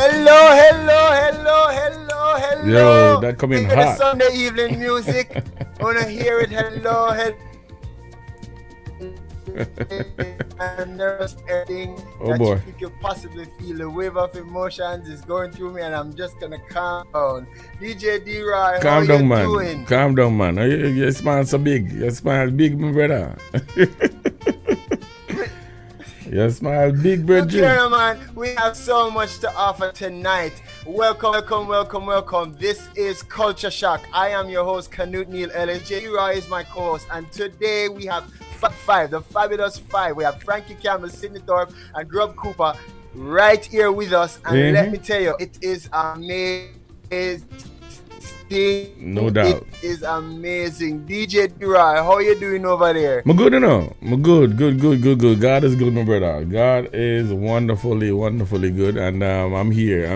Hello. Yo, that coming hot. The Sunday evening music. Wanna hear it? Hello. And there's everything Oh boy. you can possibly feel. The wave of emotions is going through me, and I'm just gonna calm down. DJ D-Roy, Calm how down, you man. doing? Calm down, man. Your smile so big. Your smile big, my brother. Your smile big, brother. Okay, man. We have so much to offer tonight. Welcome. This is Culture Shock. I am your host, Canute Neil Ellis. D-Roy is my co-host, and today we have Five, the fabulous five. We have Frankie Campbell, Sidney Thorpe, and Grub Cooper right here with us. And let me tell you, it is amazing. No doubt. It is amazing. DJ D-Roy, how you doing over there? I'm good, you know. I'm good. God is good, my brother. God is wonderfully good. And I'm here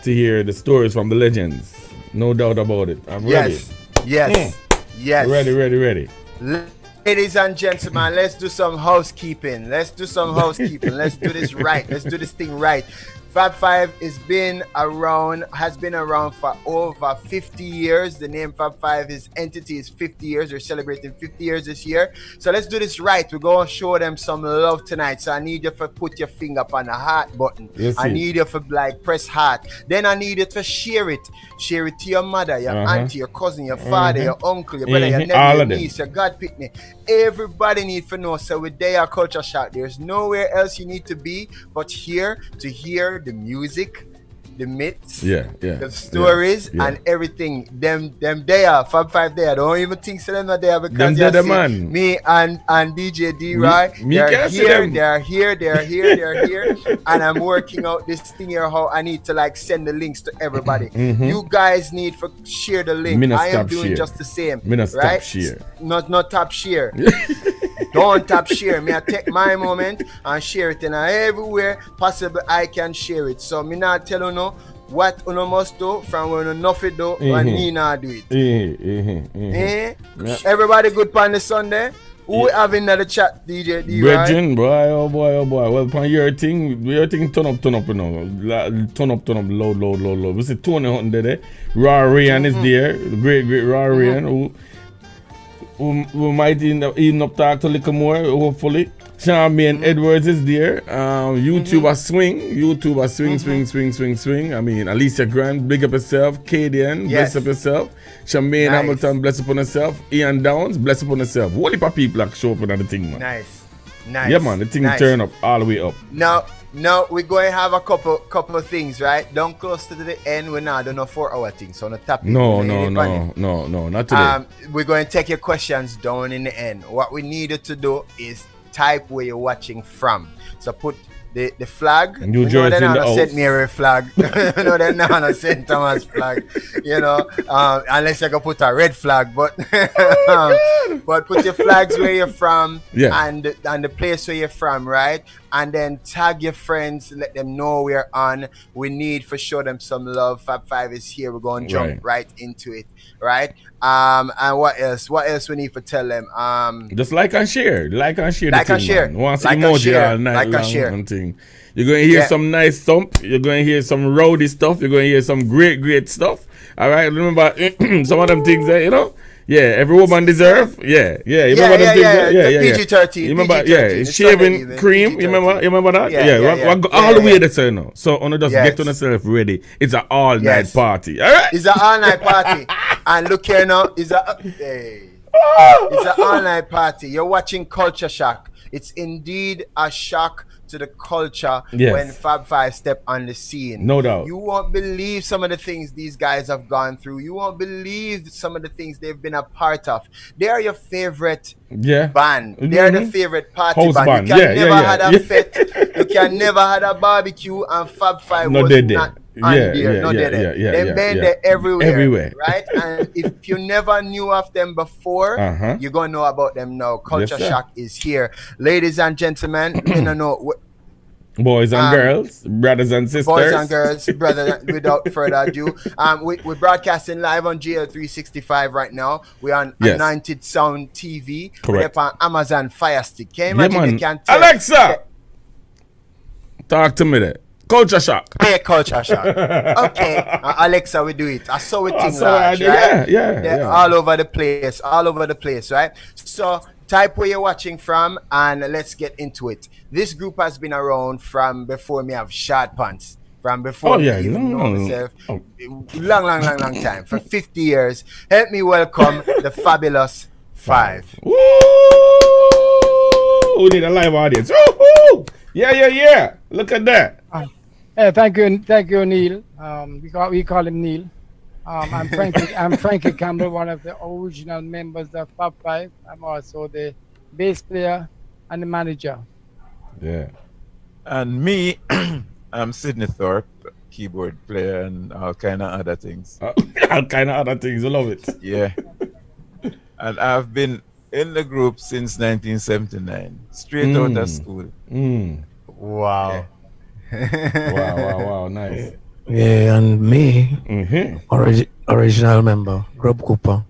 to hear the stories from the legends. No doubt about it. I'm ready. Yes. Ready. Ladies and gentlemen, let's do some housekeeping. Let's do this right. Let's do this thing right. Fab Five has been around for over 50 years. The name Fab Five, his entity, is 50 years. We're celebrating 50 years this year. So let's do this right. We're going to show them some love tonight. So I need you to put your finger up on the heart button. Yes, I need you to press heart. Then I need you to share it. Share it to your mother, your auntie, your cousin, your father, your uncle, your brother, your nephew, your niece, your godpitney. Everybody needs to know. So with their Culture Shock, there's nowhere else you need to be but here to hear the music, the myths, the stories, and everything. Them there, Fab Five there. Don't even think so them not there because them man. Me and DJ D-Roy, they're here, and I'm working out this thing here how I need to send the links to everybody. You guys need to share the link. I am doing just the same. Right? Not top share. Don't tap share. Me I take my moment and share it, and everywhere possible I can share it. So me not tell you no what you must do from when you nothing do and me not do it. Everybody good on the Sunday? Who we have in the chat, DJ D-Roy? Virgin, boy, oh boy. Well, upon your thing turn up, you know. Turn up, loud. We see Tony Hutton there. Raw Ryan is there. The great Raw Ryan, who might even up talk a little more, hopefully. Charmaine Edwards is there. YouTuber swing. I mean, Alicia Grant, big up yourself. Cadian, bless up yourself. Charmaine Hamilton, bless up on herself. Ian Downs, bless up on herself. What if people show up on the thing, man? Nice. Yeah, man, the thing turn up all the way up. Now we're going to have a couple of things, right? Don't close to the end. We're not doing a 4-hour thing, so not tap. No, not today. We're going to take your questions down in the end. What we needed to do is type where you're watching from. So put the flag. New Jersey in the house. St. Mary flag. No, they're not St. Thomas flag. You know, unless you can put a red flag, but but put your flags where you're from and the place where you're from, right? And then tag your friends, let them know we're on. We need for sure them some love. Fab Five is here. We're going to jump right into it, right? And what else? What else we need to tell them? Just like and share. Like and share. Once like emoji all night like long and share. And thing. You're going to hear some nice thump. You're going to hear some rowdy stuff. You're going to hear some great stuff. All right? Remember some of them things that, you know? Yeah, every woman deserve. Yeah. You remember them things? Yeah. PG-13. You remember? Shaving cream. You remember that? Yeah. All the way there, you know. So, just get yourself ready. It's an all-night party. All right? It's an all-night party. And look here now. It's an all-night party. You're watching Culture Shock. It's indeed a shock to the culture when Fab Five step on the scene. No doubt. You won't believe some of the things these guys have gone through. You won't believe some of the things they've been a part of. They are your favorite band. They are the favorite party house band. You can never had a fete. You can never had a barbecue, and Fab Five was not They've been there everywhere, right? And if you never knew of them before, you're gonna know about them now. Culture Shock is here, ladies and gentlemen. You know, boys and girls, brothers and sisters, without further ado, we're broadcasting live on GL365 right now. We're on Anointed Sound TV. We're on Amazon Fire Stick. Can you imagine? You can tell Alexa, talk to me there. Culture shock. Yeah, culture shock. Okay, Alexa, we do it. I saw it in large, right? Yeah, Yeah. all over the place, right? So type where you're watching from, and let's get into it. This group has been around from before me have short pants. From before me even know myself. Long time. For 50 years. Help me welcome the Fabulous Five. Woo! We need a live audience. Woo-hoo! Yeah. Look at that. Thank you, Neil. We call him Neil. I'm Frankie Campbell, one of the original members of Fab Five. I'm also the bass player and the manager. Yeah. And me, I'm Sidney Thorpe, keyboard player and all kind of other things. I love it. Yeah. And I've been in the group since 1979, straight out of school. Wow. Wow, nice. Yeah, and me, original member, Rob Cooper.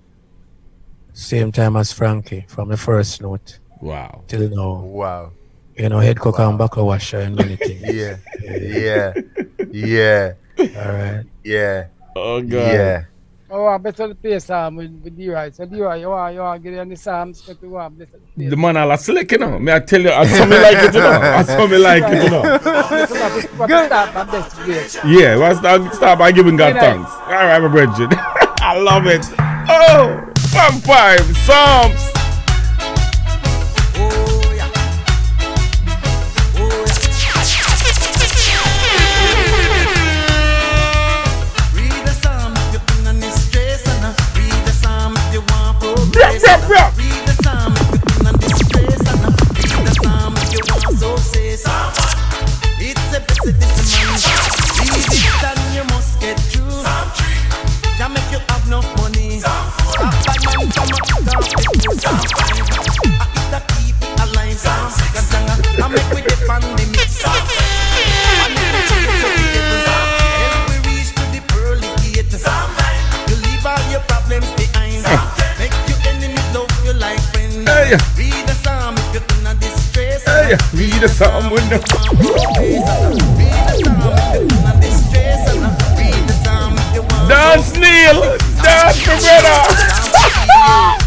Same time as Frankie, from the first note. Wow. Till now. Wow. You know, head cook and buckle washer and many things. Yeah. All right. Yeah. Oh, God. Yeah. Oh, I better play Psalm with D-Right. So D-Right, you want to get on the Psalms? The man all slick, you know. May I tell you, I saw me like it, you know. Yeah, we'll start by giving God thanks. All right, my brethren. I love it. Oh, Fab Five, Psalms. Read the psalm if you're in disgrace, and read the psalm if you want so say some. It's a blessed this man. Read it and you must get through. Can make you have enough money. Stop bad man from a dark people. I eat a keep it alive. I make we depend on the mix. And if we choose to be able, help we reach to the pearly gate. You leave all your problems behind. Make your enemies love you like friends. Hey. Read the psalm if you're in a distress. Hey. Read the psalm with the Dance, Neil! Dance, my brother!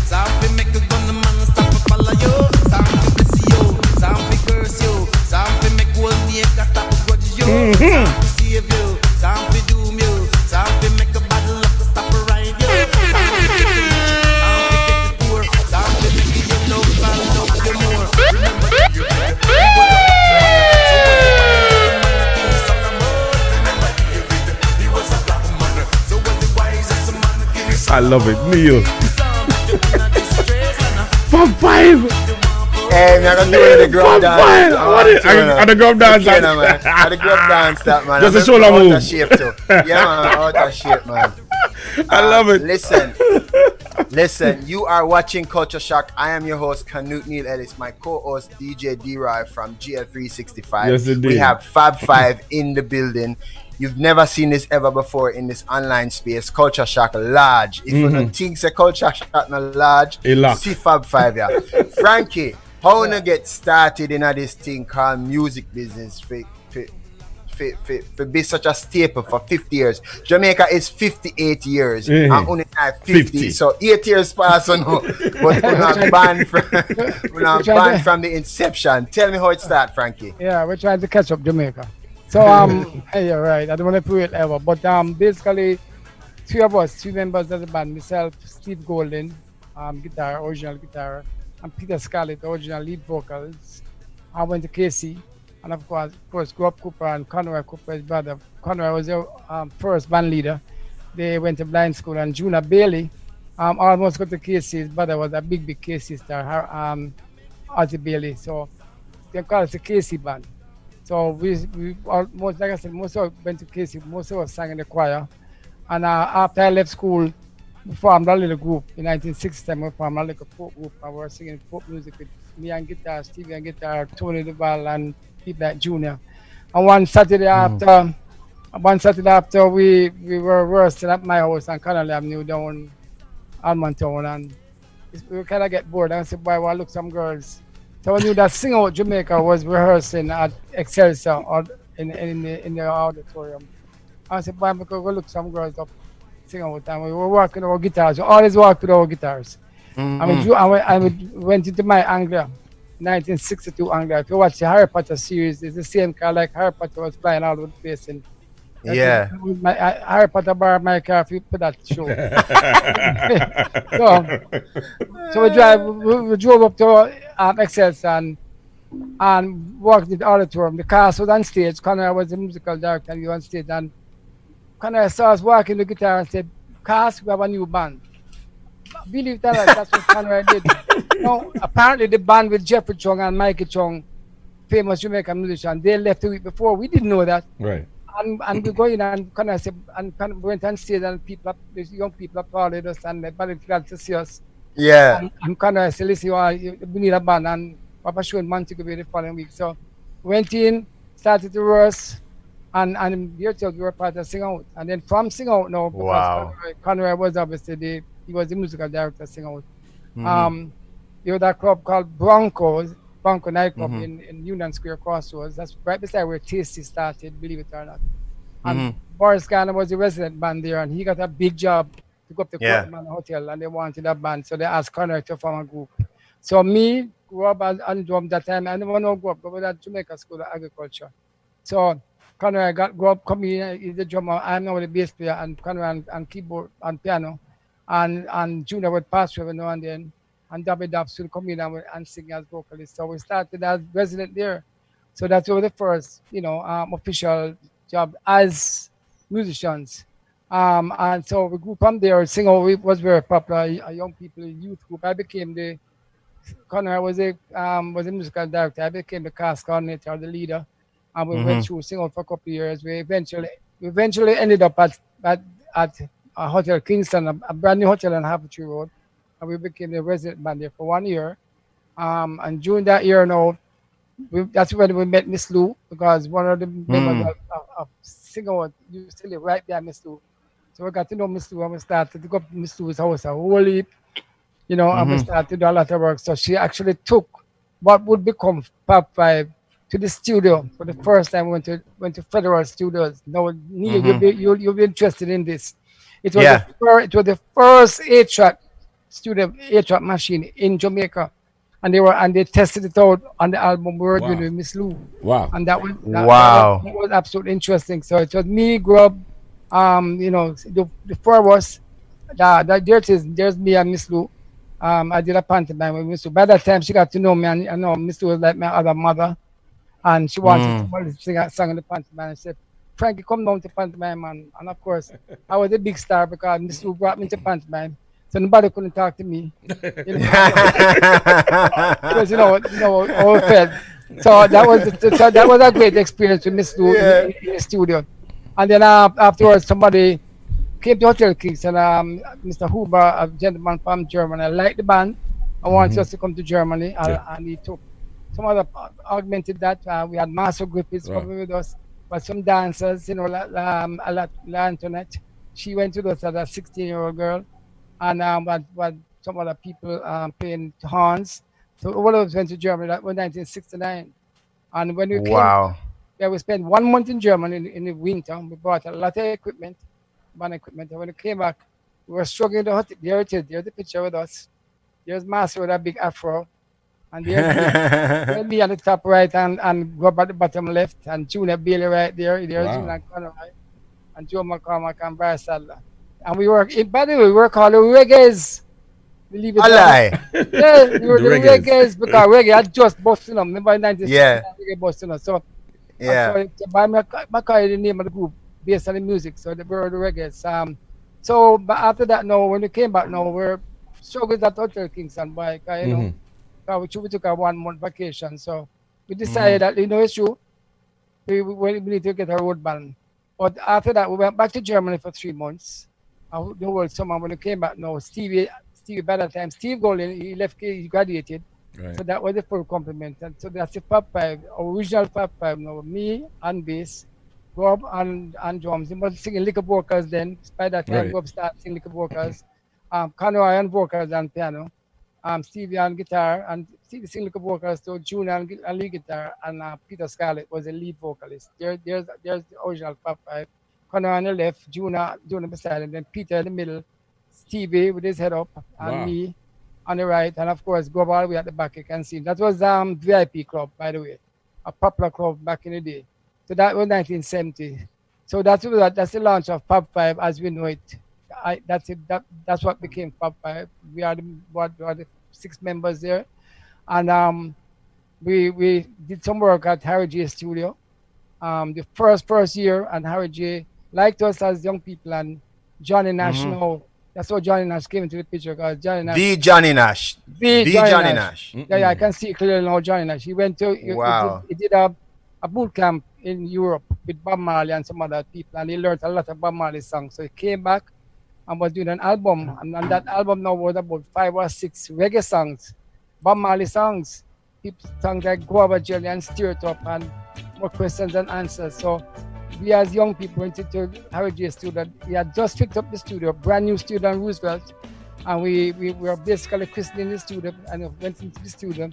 Psalm fi make you gun the man stop to follow you. Psalm fi bless you. Psalm fi curse you. Psalm fi make whole nigga stop to grudge you. Psalm fi save you. Psalm fi doom you. Psalm fi make a bad luck to stop around you. Psalm fi get you. Psalm fi get you poor. Psalm fi make you love and love you more. Remember you I love it, Neil. Fab Five. Hey, man, I'm doing the grub dance. What the grub dance? The grub dance, that man. Just a shoulder move. Out of shape too. Yeah, man, out of shape, man. I love it. Listen. You are watching Culture Shock. I am your host, Canute Neil Ellis. My co-host, DJ D-Roy from GL365. Yes, indeed. We have Fab Five in the building. You've never seen this ever before in this online space. Culture Shock large. If you don't think the Culture Shock not large, see Fab Five, yeah. Frankie, how you get started in this thing called music business for be such a staple for 50 years? Jamaica is 58 years and only 50. So 8 years pass on now, but we're not banned from the inception. Tell me how it started, Frankie. Yeah, we're trying to catch up Jamaica. So hey, you're right. I don't want to prove it ever, but basically, three members of the band: myself, Steve Golden, original guitar, and Peter Scarlett, original lead vocals. I went to KC, and of course, Rob Cooper and Conroy Cooper, his brother. Conroy was their first band leader. They went to blind school, and Juna Bailey almost got to KC. His brother was a big KC star, Ozzy Bailey. So they call it the KC band. So we most, like I said, most of us went to KC, most of us sang in the choir. And after I left school, we formed a little group. In 1960, we formed a little folk group. And we were singing folk music with me on guitar, Stevie on guitar, Tony Duval, and people like Junior. And one Saturday after we were rehearsing at my house on Connolly Avenue down Almontown, and we kind of get bored. And I said, boy, well, look, some girls. So I knew that Sing Out Jamaica was rehearsing at Excelsior or in the auditorium. I said, boy, I'm going to go look some girls up sing all the time. We were working our guitars. We always worked with our guitars. I went into my Anglia, 1962 Anglia. If you watch the Harry Potter series, it's the same car like Harry Potter was flying all over the place. And Yeah. my Harry Potter bar my car for that show. so we drove up to Excels and walked in the auditorium. The cast was on stage. Connor was the musical director and he was on stage. And Connor saw us walking the guitar and said, cast, we have a new band. Believe it or not, that's what Conrad did. No, apparently the band with Jeffrey Chung and Mikey Chung, famous Jamaican musician, they left a week before. We didn't know that. Right. And we go in and Conrad said, and Conrad went on stage and these young people applauded us and they're glad to see us. Yeah. And Conrad said, listen, we need a band. And Papa showed Montague the following week. So went in, started to rehearse. And we were part of Sing Out. And then from Sing Out now, because Wow. Conrad was obviously he was the musical director of Sing Out. There was that club called Bronco nightclub in Union Square Crossroads. That's right beside where Tasty started, believe it or not. And Boris Garner was the resident band there, and he got a big job to go up to Courtman Hotel, and they wanted a band, so they asked Conrad to form a group. So me grew up on drum that time. I never know grew up, but at Jamaica School of Agriculture. So Conrad grew up, come in, he's the drummer, I'm now the bass player, and Conrad and keyboard and piano. And Junior would pass every now and then, and Dabby Dabs would come in and sing as vocalist. So we started as resident there. So that was the first, official job as musicians. And so we grew from there. Sing Out was very popular, a young people youth group. I became Conrad was a musical director. I became the cast coordinator, the leader. And we went through Sing Out for a couple of years. We eventually ended up at a Hotel Kingston, a brand new hotel on Havertree Road. And we became the resident band there for 1 year. And during that year now, that's when we met Miss Lou, because one of the members of Sing Out used to live right there, Miss Lou. So we got to know Miss Lou and we started to go up to Miss Lou's house a whole heap, and we started to do a lot of work. So she actually took what would become Pop 5 to the studio for the first time. We went to Federal Studios. Now, Neil, you'll be interested in this. It was the first 8-track studio 8-track machine in Jamaica, and they tested it out on the album we were doing with Miss Lou. Wow! And that was absolutely interesting. So it was me, Grub, the four of us. There's me and Miss Lou. I did a pantomime with Miss Lou. By that time, she got to know me, and I know Miss Lou was like my other mother, and she wanted to sing a song in the pantomime. I said, Frankie, come down to pantomime, and of course, I was a big star because Miss Lou brought me to pantomime, so nobody couldn't talk to me. Because how it felt. So that was a great experience with Miss Lou in the studio. And then afterwards, somebody came to Hotel Kingston, Mr. Huber, a gentleman from Germany. I liked the band. I wanted us to come to Germany, and he took some other augmented that. We had Master Griffiths coming with us. But some dancers, La Antoinette, she went to us as a 16-year-old girl, and but some other people playing horns. So all of us went to Germany. That was 1969, and when we came, we spent 1 month in Germany in the winter. We bought a lot of equipment, band equipment, and when we came back, we were struggling to hot. There it is. There's the picture with us. There's Master with a big afro. And there's me on the top right and Rob at the bottom left, and Junior Bailey right there. There's Junior Connor right, and Joe McCormack and Bryce Sadler. And we work, by the way, we work called the Reggaes. Believe it or not. Yeah, we were the Reggaes because reggae had just busted up. Remember in 1960, reggae busted up. So, by my the name of the group based on the music. So they were the Reggaes. But after that, now, when we came back, now, we're struggling at Hotel Kingston, boy, we took a 1 month vacation, so we decided that it's true. We need to get a road band. But after that, we went back to Germany for 3 months. The whole summer. When we came back, Stevie by that time, Steve Golden, he graduated. Right. So that was the full complement. And so that's the Pop 5, original Pop 5. Me and bass, Rob and drums. He was singing liquor vocals then. By that time, Rob started singing liquor vocals. Conroy and vocals and piano. Stevie on guitar, and Stevie single vocalist, so Junior on lead guitar, and Peter Scarlett was the lead vocalist. There's the original Pop Five. Connor on the left, Junior beside him, then Peter in the middle, Stevie with his head up, and me on the right, and of course go all the way at the back. You can see that was VIP club, by the way, a popular club back in the day. So that was 1970. So that's the launch of Pop Five as we know it. That's it. That's what became Pop Five. We are the 6 members there, and we did some work at Harry J Studio. The first year, and Harry J liked us as young people, and Johnny Nash now. That's how Johnny Nash came into the picture, because Johnny Nash. The Johnny Nash. The Johnny Nash. Yeah, I can see clearly now Johnny Nash. He went to he did a boot camp in Europe with Bob Marley and some other people, and he learned a lot of Bob Marley songs. So he came back and was doing an album, and that album now was about 5 or 6 reggae songs, Bob Marley songs, people songs like Guava Jelly and Stir It Up, and more questions and answers. So we as young people went into Harry J Studio. We had just picked up the studio, brand new studio on Roosevelt, and we were basically christening the studio, and went into the studio,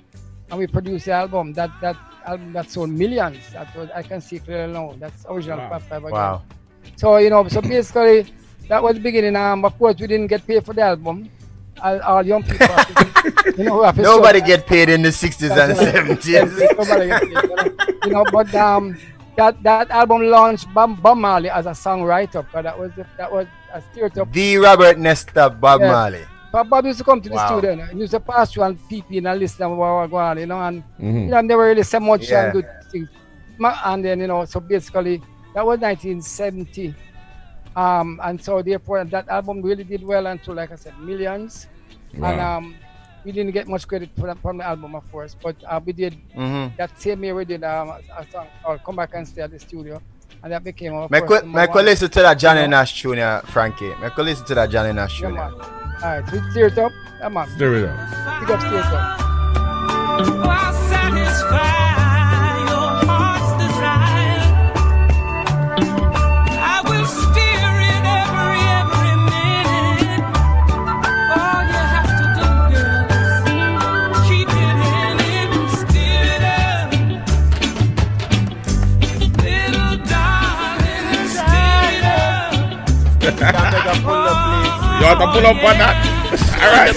and we produced the album. That album that sold millions. That was, I can see clearly now. That's original Pop Five again. Wow. So so basically that was the beginning. Of course we didn't get paid for the album. All young people, nobody get paid in the 60s and 70s. Nobody get paid, but that album launched Bob Marley as a songwriter. But that was a stereotype. The Robert Nesta Bob Marley. Bob used to come to the studio, and he used to pass through and peep in and listen to what was going on, and never really said much and good things. And then, so basically that was 1970. And so therefore that album really did well until, like I said, millions. Wow. And we didn't get much credit from the album, of course, but we did that same year we did a song called Come Back and Stay at the Studio, and that became our first number one. Listen to that Johnny Nash tune, Frankie. I listen to that Johnny Nash tune. Alright, so stir it up. Come on. Stir it up. Pick up, stir it up. I'll satisfy your heart's desire. I will steer it every minute. All you have to do, girl, is keep it in it and steer it up. Little darling, steer it up. You can make a pull up, please. You have to pull up on that. All right.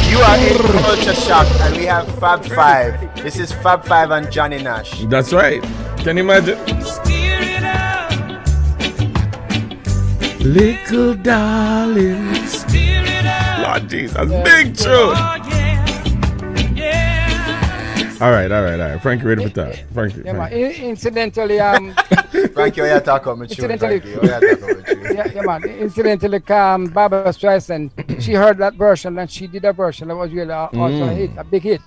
You are in Culture Shock, and we have Fab Five. This is Fab Five and Johnny Nash. That's right. Can you imagine? Little darling. Lord Jesus, big tune. All right. Frankie, ready for that? Frankie. Yeah, man. Incidentally, Frankie, what you talking about? Incidentally, Barbara Streisand, she heard that version and she did a version that was really also a hit, a big hit.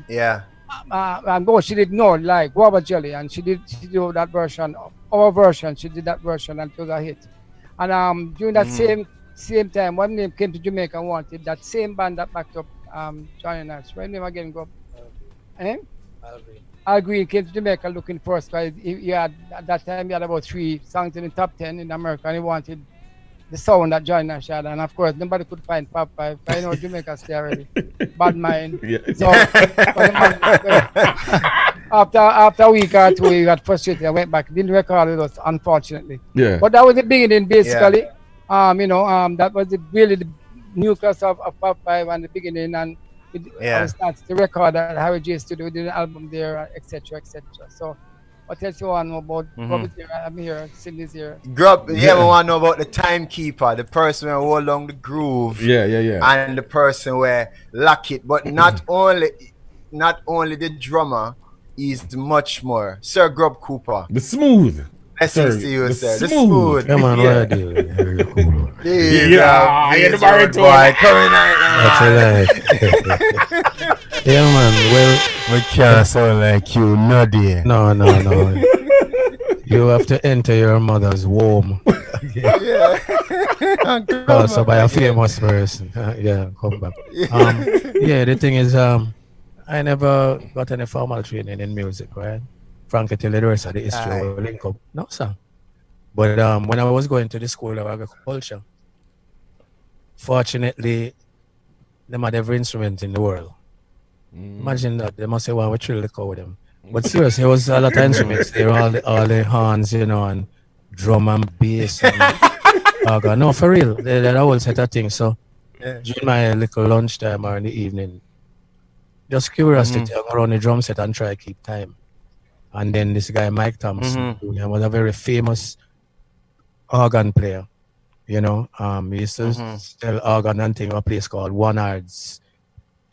Yeah. And she didn't know, like Guava Jelly, and she did that version, our version. She did that version, and it was a hit. And during that same time, one name came to Jamaica and wanted that same band that backed up Johnny Nash. Right name again, go. Al Green came to Jamaica looking for us, because he had, at that time, he had about 3 songs in the top 10 in America, and he wanted the sound that Johnny Nash had. And of course, nobody could find Pop Five. I know Jamaica stay already. Bad mind. Yeah. So, after a week or 2, he got frustrated. I went back. Didn't record with us, unfortunately. Yeah. But that was the beginning, basically. Yeah. That was really the nucleus of Pop Five and the beginning, and it starts to record at Harry J Studio, did an album there, etc. So what else you want to know about Grub? I'm here, Sydney's here. Grub, we want to know about the timekeeper, the person who hold along the groove. Yeah. And the person where lock it, but not only the drummer, is much more. Sir Grub Cooper. The smooth. Blessings to you, sir. The smooth. Come on, yeah. The baritone boy coming out. Yeah, man. Well, we can't sound like you, no dear. No. You have to enter your mother's womb. Also by a famous person. Come back. The thing is, I never got any formal training in music, right? Frankie tell the rest of the history will link up. No, sir. But when I was going to the school of agriculture, fortunately, they had every instrument in the world. Imagine that. They must say, wow, we trill the cow with them. But seriously, there was a lot of instruments there, all the horns, you know, and drum and bass and organ. No, for real, they had a whole set of things. So during my little lunchtime or in the evening, just curiosity, I go around the drum set and try to keep time. And then this guy, Mike Thompson, he was a very famous organ player. You know, he used to sell organ and thing in a place called One Ards.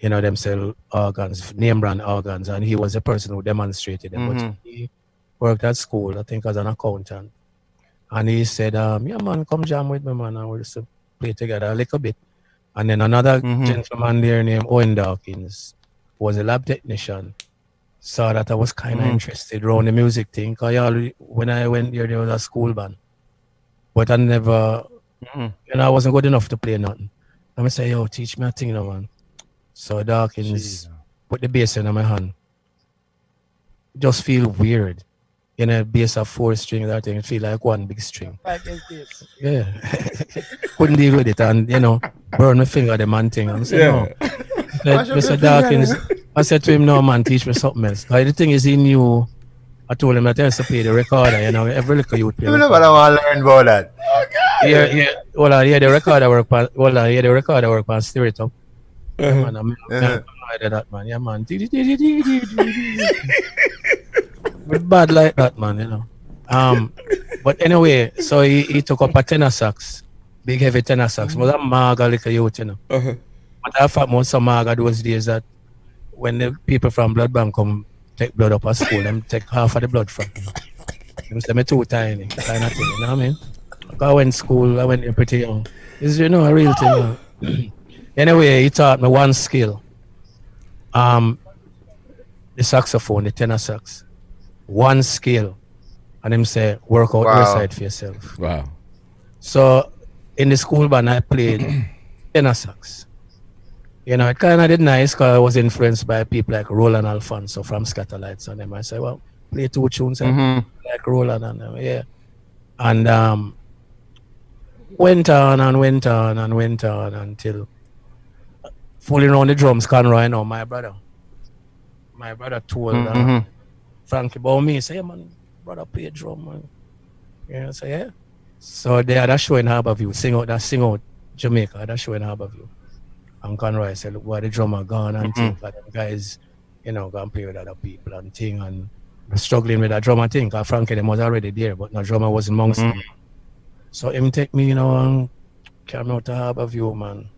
You know, them sell organs, name brand organs, and he was the person who demonstrated them. But he worked at school, I think, as an accountant. And he said, yeah, man, come jam with me, man, and we'll just play together a little bit. And then another gentleman there named Owen Dawkins was a lab technician. Saw that I was kind of interested around the music thing. Because when I went there was a school band. But I never, you know, I wasn't good enough to play nothing. And I say, yo, teach me a thing, now, man. So Dawkins put the bass in my hand. Just feel weird. You know, bass of 4 strings, that thing, it feel like one big string. Yeah. Couldn't deal with it, and you know, burn my finger the man thing. I'm saying, no. Mr. Dawkins, I said to him, no man, teach me something else. The thing is, he knew, I told him that I used to play the recorder, you know, every little youth play. You know what I want to learn about that. Yeah. Well, the recorder work on steer it up. Yeah, man, I'm that, man. Yeah, man. But bad like that, man, you know. But anyway, so he took up a tenor sax, big heavy tenor sax. Was a maga like a youth, you know. But I thought most of maga those days that when the people from blood bank come take blood up at school, them take half of the blood from them. Them say me too tiny, kind of thing, you know what I mean? I went to school, I went there pretty young. It's, you know, a real thing. Anyway, he taught me one skill. The saxophone, the tenor sax. One skill. And him say, work out your side for yourself. Wow. So in the school band, I played tenor sax. You know, it kind of did nice because I was influenced by people like Roland Alfonso from Scatterlights. And them I say, well, play 2 tunes like Roland and them, yeah. And went on until fooling around the drums, Conroy, now my brother told Frankie about me, say, yeah, man, brother play drum, man. Yeah, I say, yeah. So they had a show in Harborview, sing out Jamaica, had a show in Harborview. And Conroy said, look, why the drummer gone and things like them guys, you know, go and play with other people and thing, and struggling with that drummer thing, because Frankie them was already there, but no drummer was amongst them. So him take me, you know, and carry me out to Harborview, man.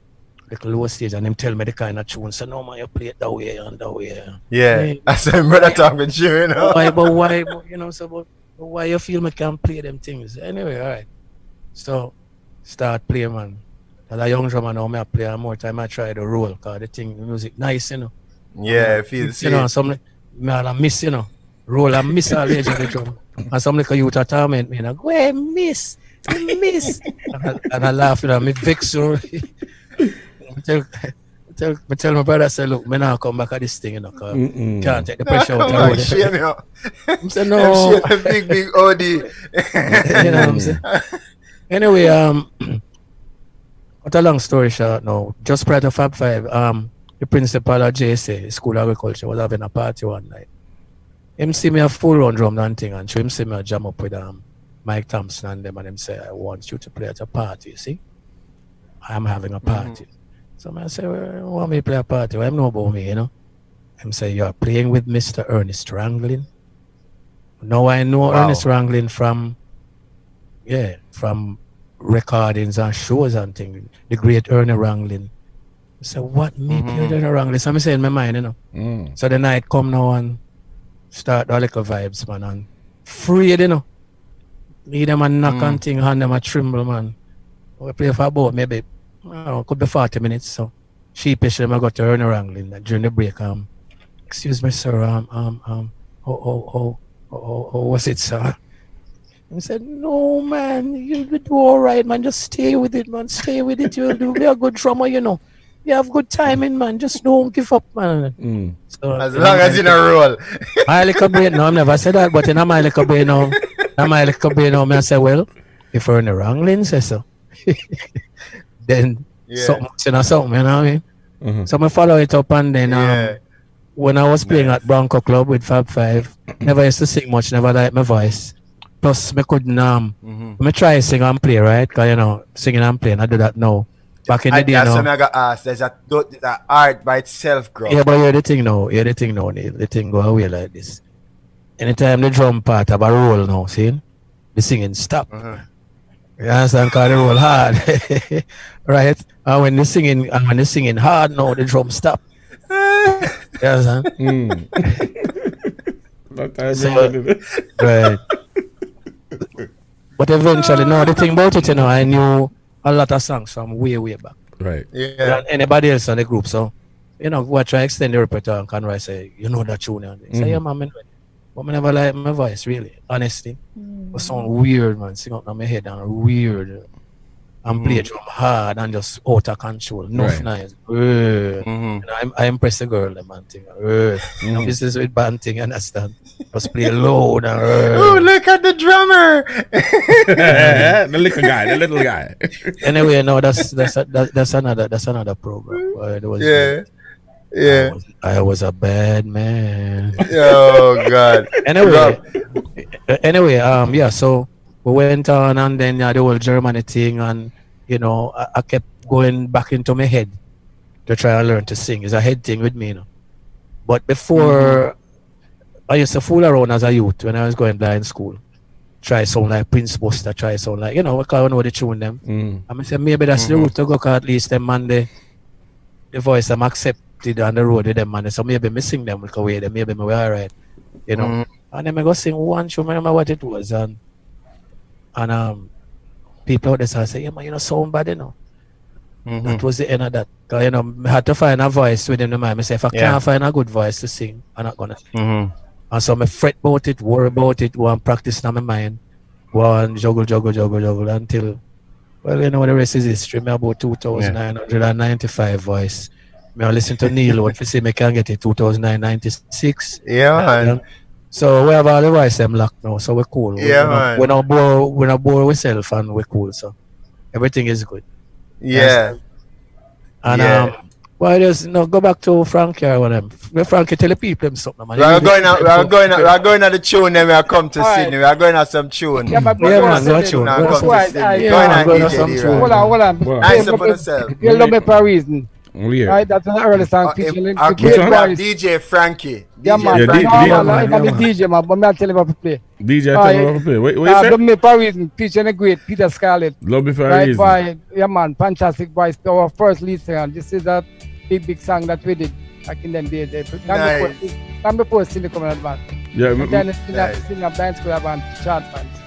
Little low stage, and him tell me the kind of tune. So no man, you play it that way and that way. Yeah, I said, brother, talk with you, you know. Why, you know, so but why you feel me can't play them things? Anyway, all right. So start playing, man. As a young drummer now, I play, and more time I try the roll, because the music nice, you know. Yeah, feels you know, some I miss, you know. Roll and miss all age of the drum. And some like a youth torment me, and I go, hey, miss. And I laugh, you know, me vex you. Tell my brother, say, look, me now come back at this thing, you know, because can't take the pressure out of it. You know. I'm saying, no. big OD. You know what I'm saying? Anyway, what a long story short now. Just prior to Fab 5, the principal at JSA, School of Agriculture, was having a party one night. Him see me a full round drum and thing, and so him see me a jam up with Mike Thompson and them, and him say, I want you to play at a party, you see? I'm having a party. So I say, well, want me to play a party? Well, I know about me, you know? Him say, you're playing with Mr. Ernest Wranglin. Now I know Ernest Wranglin from recordings and shows and things. The great Ernest Wranglin. I say, what me play with Ernest Wranglin? So I say in my mind, you know? So the night come now and start the little vibes, man, and free, you know? Lead them and knock on thing, hand them a tremble, man. We play for about maybe, I don't know, could be 40 minutes, so sheepishly I got to Ernest Wranglin during the break. Excuse me, sir, how was it, sir? And he said, no, man, you'll do all right, man. Just stay with it, man. Stay with it. You'll do. Be a good drummer, you know. You have good timing, man. Just don't give up, man. So, as long as you don't roll. My little brain, no, I've never said that, but in my little brain now, And my little brain, I say, well, if we're in the wrong lane, say so. Then something, you know what I mean? Mm-hmm. So I follow it up, and then when I was playing at Bronco Club with Fab Five, never used to sing much, never liked my voice. Plus, I couldn't I try sing and play, right? Because singing and playing, I do that now. Back in the day, that's what I got asked. There's that art by itself, girl. Yeah, but the thing now, Neil. The thing go away like this. Anytime the drum part have a roll now, see, the singing stop. You understand? Because the roll hard, right? And when the singing hard now, the drum stop. You understand? Right. But eventually, no, the thing about it, I knew a lot of songs from way back. Right. Yeah. Than anybody else in the group. So, we try to extend the repertoire and can say, that tune. And say, yeah, man, but I never like my voice, really, honestly. It sound weird, man. Sing out in my head and weird. And play drum hard and just out of control. Nice. I impress the girl, the man thing. This is with band thing, understand? Just play loud and oh, look at the drummer. The little guy. Anyway, no, that's another program. I was a bad man. Oh God. Anyway, so we went on, and then the whole Germany thing, and I kept going back into my head to try and learn to sing. It's a head thing with me, But before, I used to fool around as a youth when I was going blind school. Try sound like Prince Buster, try sound like, because I know the tune them. I said maybe that's the route to go, cause at least them man the voice I'm accepted on the road with them man. So maybe me sing them like away, maybe me were alright, And then I go sing one tune, I remember what it was, and people out there say, yeah man, sound bad, That was the end of that. Cause I had to find a voice within the mind. I say if I can't find a good voice to sing, I'm not gonna sing. And so I fret about it, worry about it, go and practice in my mind, go and juggle until, well, the rest is history. Me about 2,995 voice. Me I listen to Neil what we say me can get it 2,996. Yeah. So we have all the voice them locked now, so we're cool. Yeah, we're not bored ourselves, and we're cool, so everything is good. Yeah. And well, just go back to Frankie or whatever. Frankie, tell the people them something, man. We're going at the tune, then we'll come to Sydney. We're going at some tune. Yeah, man, go tune. Now come to Sydney. Going at DJ. Hold on. Nice up on yourself. You love me for a reason. Yeah. Right, that's an early song featuring DJ Frankie. Yeah, man. I'm a DJ, man, but I'm telling you what to play. DJ, tell me what to play. What you say? Love me for a reason, featuring a great Peter Scarlett. Love me for a reason. Yeah, man, fantastic voice. Our first lead singer. This is a big song that we did back in them days. Time before Cindy coming advance. Yeah, then sing a blind school band, chart bands.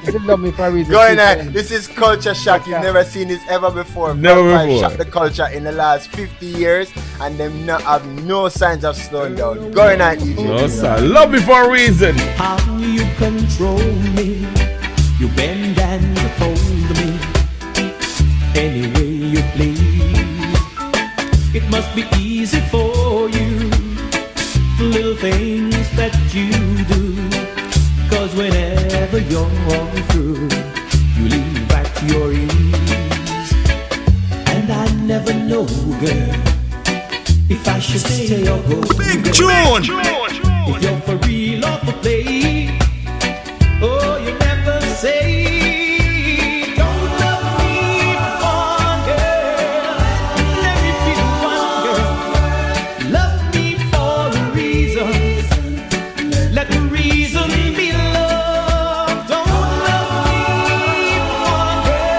This is Love Me for a Reason. Going on, this is Culture Shock. You've never seen this ever before. Never before. Shock the culture in the last 50 years, and them have no signs of slowing down. Going on, DJ. No, sir. Love Me for a reason. How you control me, you bend and you fold me, any way you please. It must be easy for you, the little things that you do. Cause whenever you're through, you leave at your ease. And I never know, girl, if I should stay or go. Big tune! If you're for real or for play, oh, you never say. Don't love me for one girl, let me be one girl. Love me for a reason, let the reason be love. Don't love me for one girl,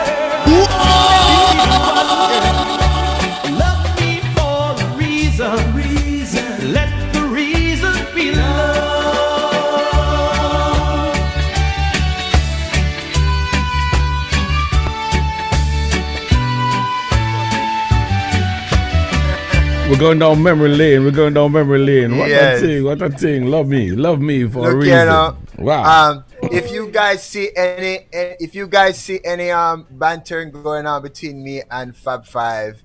love me for a reason, let the reason be love. We're going down memory lane. What a thing. Love me for a reason. Wow. If you guys see any bantering going on between me and Fab Five,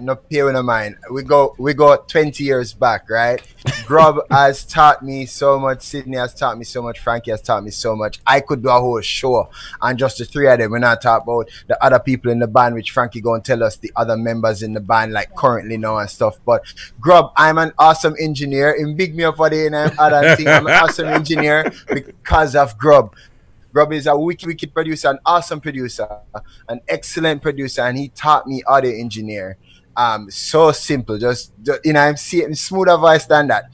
no peer in mind. We go 20 years back, right? Grub has taught me so much. Sydney has taught me so much. Frankie has taught me so much. I could do a whole show on just the three of them. We're not talking about the other people in the band, which Frankie go and tell us the other members in the band, like currently now and stuff. But Grub, I'm an awesome engineer. In big me up for the other thing. I'm an awesome engineer because of Grub. Grub is a wicked producer, an awesome producer, an excellent producer, and he taught me audio engineer. So simple, just I'm smoother voice than that.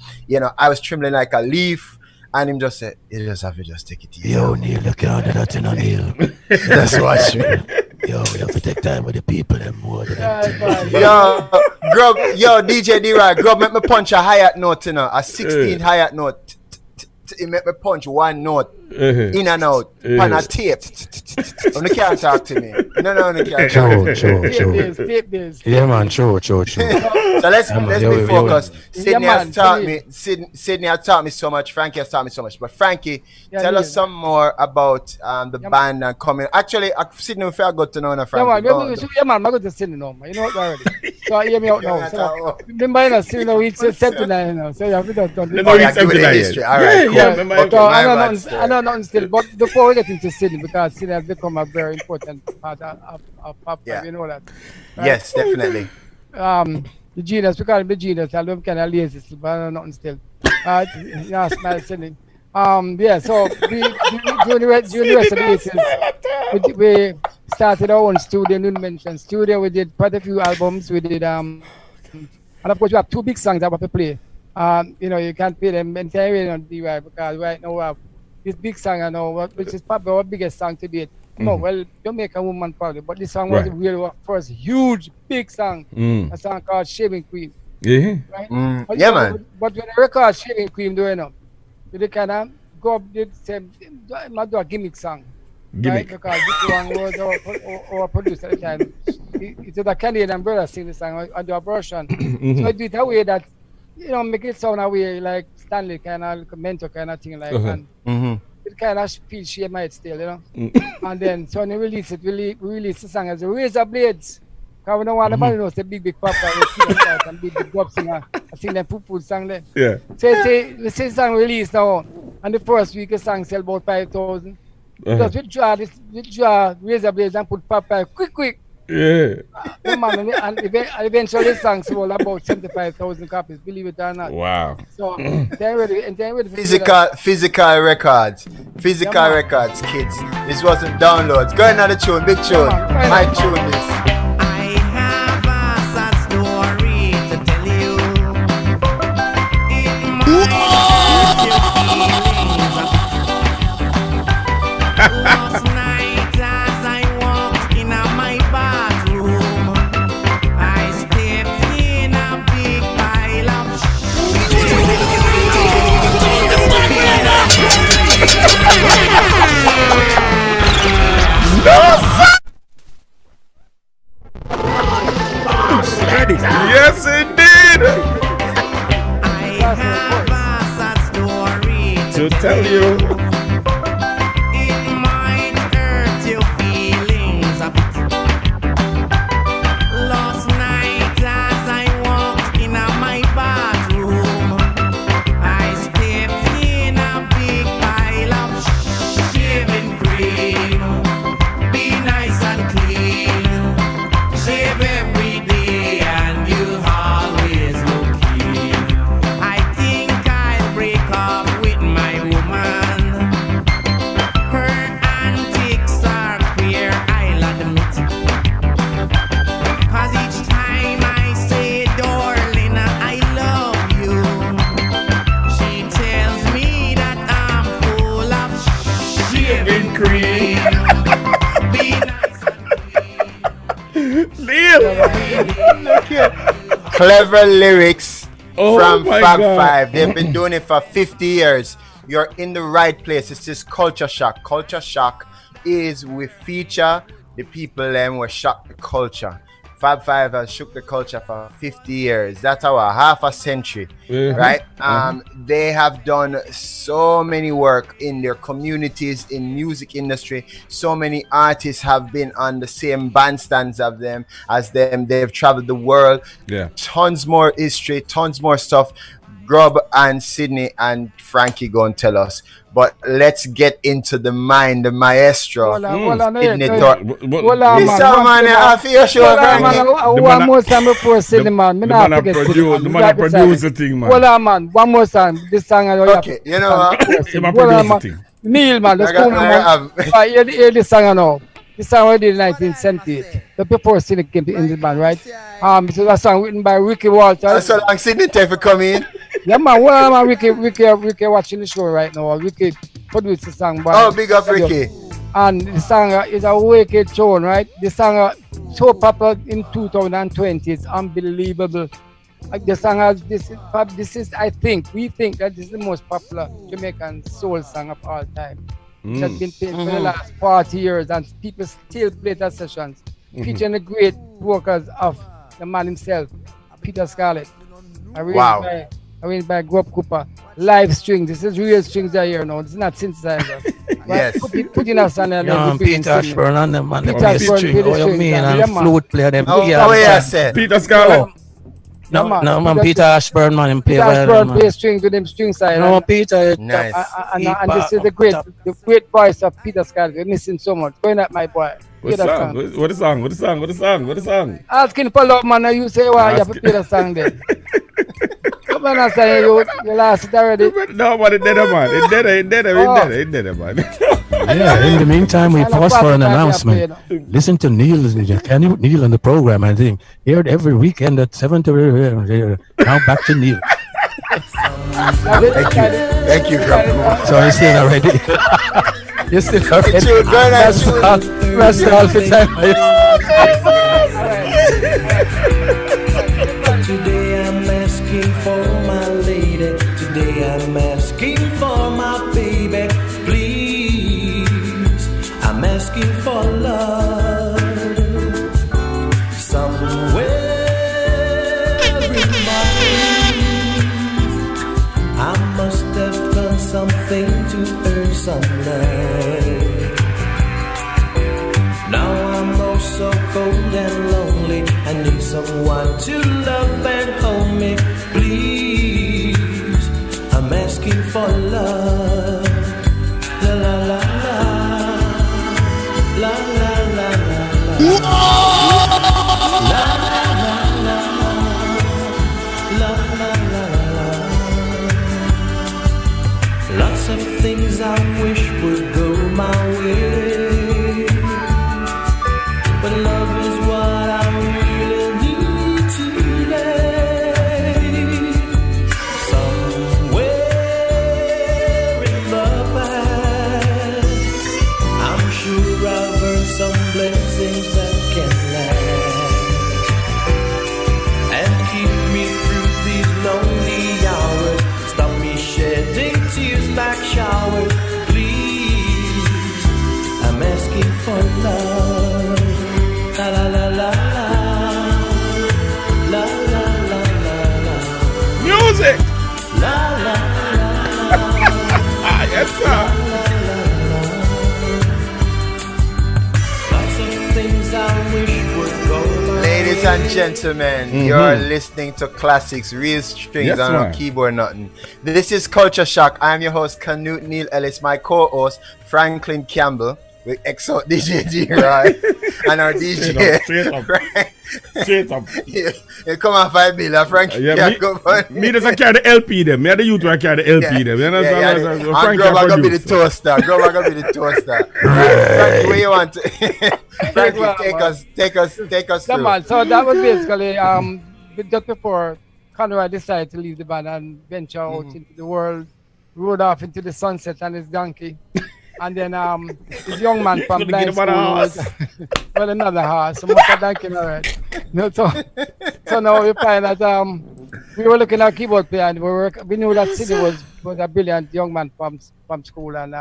I was trembling like a leaf, and him just said, "You just have to just take it easy." Yo, Neil, look at that in Neil. That's what you. Yo, we have to take time with the people and more than Yo, Grub, DJ D-Rod, Grub make me punch a hi-hat note, a 16 hi-hat note. He make me punch one note in and out on a tape. You can't talk to me. No, you can't talk to me. Tape this. Yeah, man, true. So let's be focused. Sydney has taught me so much. Frankie has taught me so much. But Frankie, tell us some more about the band and coming. Actually, Sydney, if I got to know Frankie. Yeah, man, I'm going to Sydney now, man. You know what already. So hear me out now. So, remember, Sydney, we said 79 now. So you have to do it. No, it's 79. All right, cool. I know nothing still, but before we get into Sydney, because Sydney has become a very important part of pop, you know that. Right? Yes, definitely. The genius, we call him the genius. I love kind of lazy still, but I know nothing still. Yeah, smile Sydney. So during the rest of the 80s, we started our own studio. You mentioned studio. We did quite a few albums. We did and of course we have two big songs that we have to play. You can't play them entirely on DY because right now we have this big song, which is probably our biggest song to date. No, well, Jamaican Woman probably, but this song was really our first huge, big song. A song called Shaving Cream. Yeah. Right? Man. But when I record Shaving Cream, they kind of go up, they say, might do a gimmick song. Gimmick. Right? Because this one was our producer at the time. It's a Canadian brother sing the song, I do a version. So I do it a way that, make it sound a way like Stanley kind of, mentor kind of thing, like, and it kind of feels she might still, And then, so when we release it, we release the song as a Razor Blades. Because we don't want nobody knows the big pop and big dub singer. I sing them poo song there. Yeah. So the song released now, and the first week the song sell about 5,000. Because we draw Razor Blades and put pop quick. Yeah. And eventually the song sold about 75,000 copies, believe it or not. Wow. So then we physical records, kids. This wasn't downloads. Go another tune, big tune. My tune this. I have a sad story to tell you. Last night as I walked in my bathroom, I stepped in a big pile of Yes, indeed. I have a sad story To tell you. It might hurt your feelings a bit. Last night as I walked in my bathroom, I stepped in a big pile of shaving cream. Be nice and clean. Shave every day and you'll always look clean. I think I'll break up with my woman. Her antics are queer, I'll admit. 'Cause each time I say, darling, I love you, she tells me that I'm full of shaving cream. Be nice and clean. Clever lyrics from my Fab God. Five. They've been doing it for 50 years. You're in the right place. It's this Culture Shock. Culture Shock is we feature the people them who shock the culture. Fab Five has shook the culture for 50 years. That's our half a century, right? They have done so many work in their communities, in music industry. So many artists have been on the same bandstands of them as them. They've traveled the world. Yeah. Tons more history, tons more stuff. Grub and Sydney and Frankie go and tell us. But let's get into the mind, the maestro. Sydney Thorpe. This man, I feel sure, Frankie. One more time before Sydney, man. The man produce the thing, man. Hold on, man. One more time. This song. Okay, you know what? Neil, man. Let's go, man. Hear this song now. This song was in 1978. The before Sydney came to the band, right? This is a song written by Ricky Walters. That's so long Sydney time for coming. Yeah, man. Well, man, Ricky watching the show right now. Ricky produced the song. Oh, big up Ricky. And the song is a wicked tune, right? The song so popular in 2020. It's unbelievable. Like the song has this is we think that this is the most popular Jamaican soul song of all time. It has been played for the last 40 years and people still play that sessions. Featuring the great vocals of the man himself, Peter Scarlett. Arranged by Grub Cooper. Live strings. This is real strings that here now. This is not synthesizer. Yes. Put in us on there. Peter Ashburn and them man. Peter Ashburn String. Oh, you mean? And flute player them. Oh, yeah, said. Peter Scarlett. No, man, Peter Ashburn, man, him play Peter Ashburn plays strings with them string side. No, Peter. Nice. And this is the great voice of Peter Scarlett. We're missing so much. Going at my boy. What the song? Asking for love, man. You say, why you have to play the song then? Come on, I say you lost it already. No, but it did it, man. It did it, man. Yeah, in the meantime, we pause for an announcement. Listen to Neil on the program, I think. Heard every weekend at 7:30. Now back to Neil. Thank you, Grub. So you're still not ready. You're still not ready. That's all for time. Today I'm asking for my lady. Today I'm asking for my baby. Please, I'm asking for love. Somewhere in my life, I must have done something to earn some love. Now I'm oh so cold and lonely. I need someone to love and hold me. Please, I'm asking for love. La la la la. La la la la la. La la la la. La la la la. Lots of things I wish would go my way, but love is what I really need today. Somewhere in the past, I'm sure I've earned some blessings that can last and keep me through these lonely hours. Stop me shedding tears like showers. Please, I'm asking for love. La la la la la. La la la la la. Music! La la la la. Yes, sir. Lots of things I wish would go my Ladies way. and gentlemen, you're listening to classics, real strings Yes, on a man. keyboard, nothing. This is Culture Shock. I'm your host, Canute Neil Ellis. My co-host, Franklin Campbell, with XO DJ D-Roy, and our DJ. Straight up. Yeah, come on, 5 million, Frank. Me just carry the LP them. Me and the youth will carry the LP them. You understand? And Grubber gonna be the toaster. Frankie, where you want to? Frankie, take us Come through. on. So that was basically just before Conroy decided to leave the band and venture out into the world, rode off into the sunset on his donkey. And then this young man from blind school was well, another horse, so much donkey alright. So now we find that we were looking at keyboard player and we knew that Sidney was a brilliant young man from school, and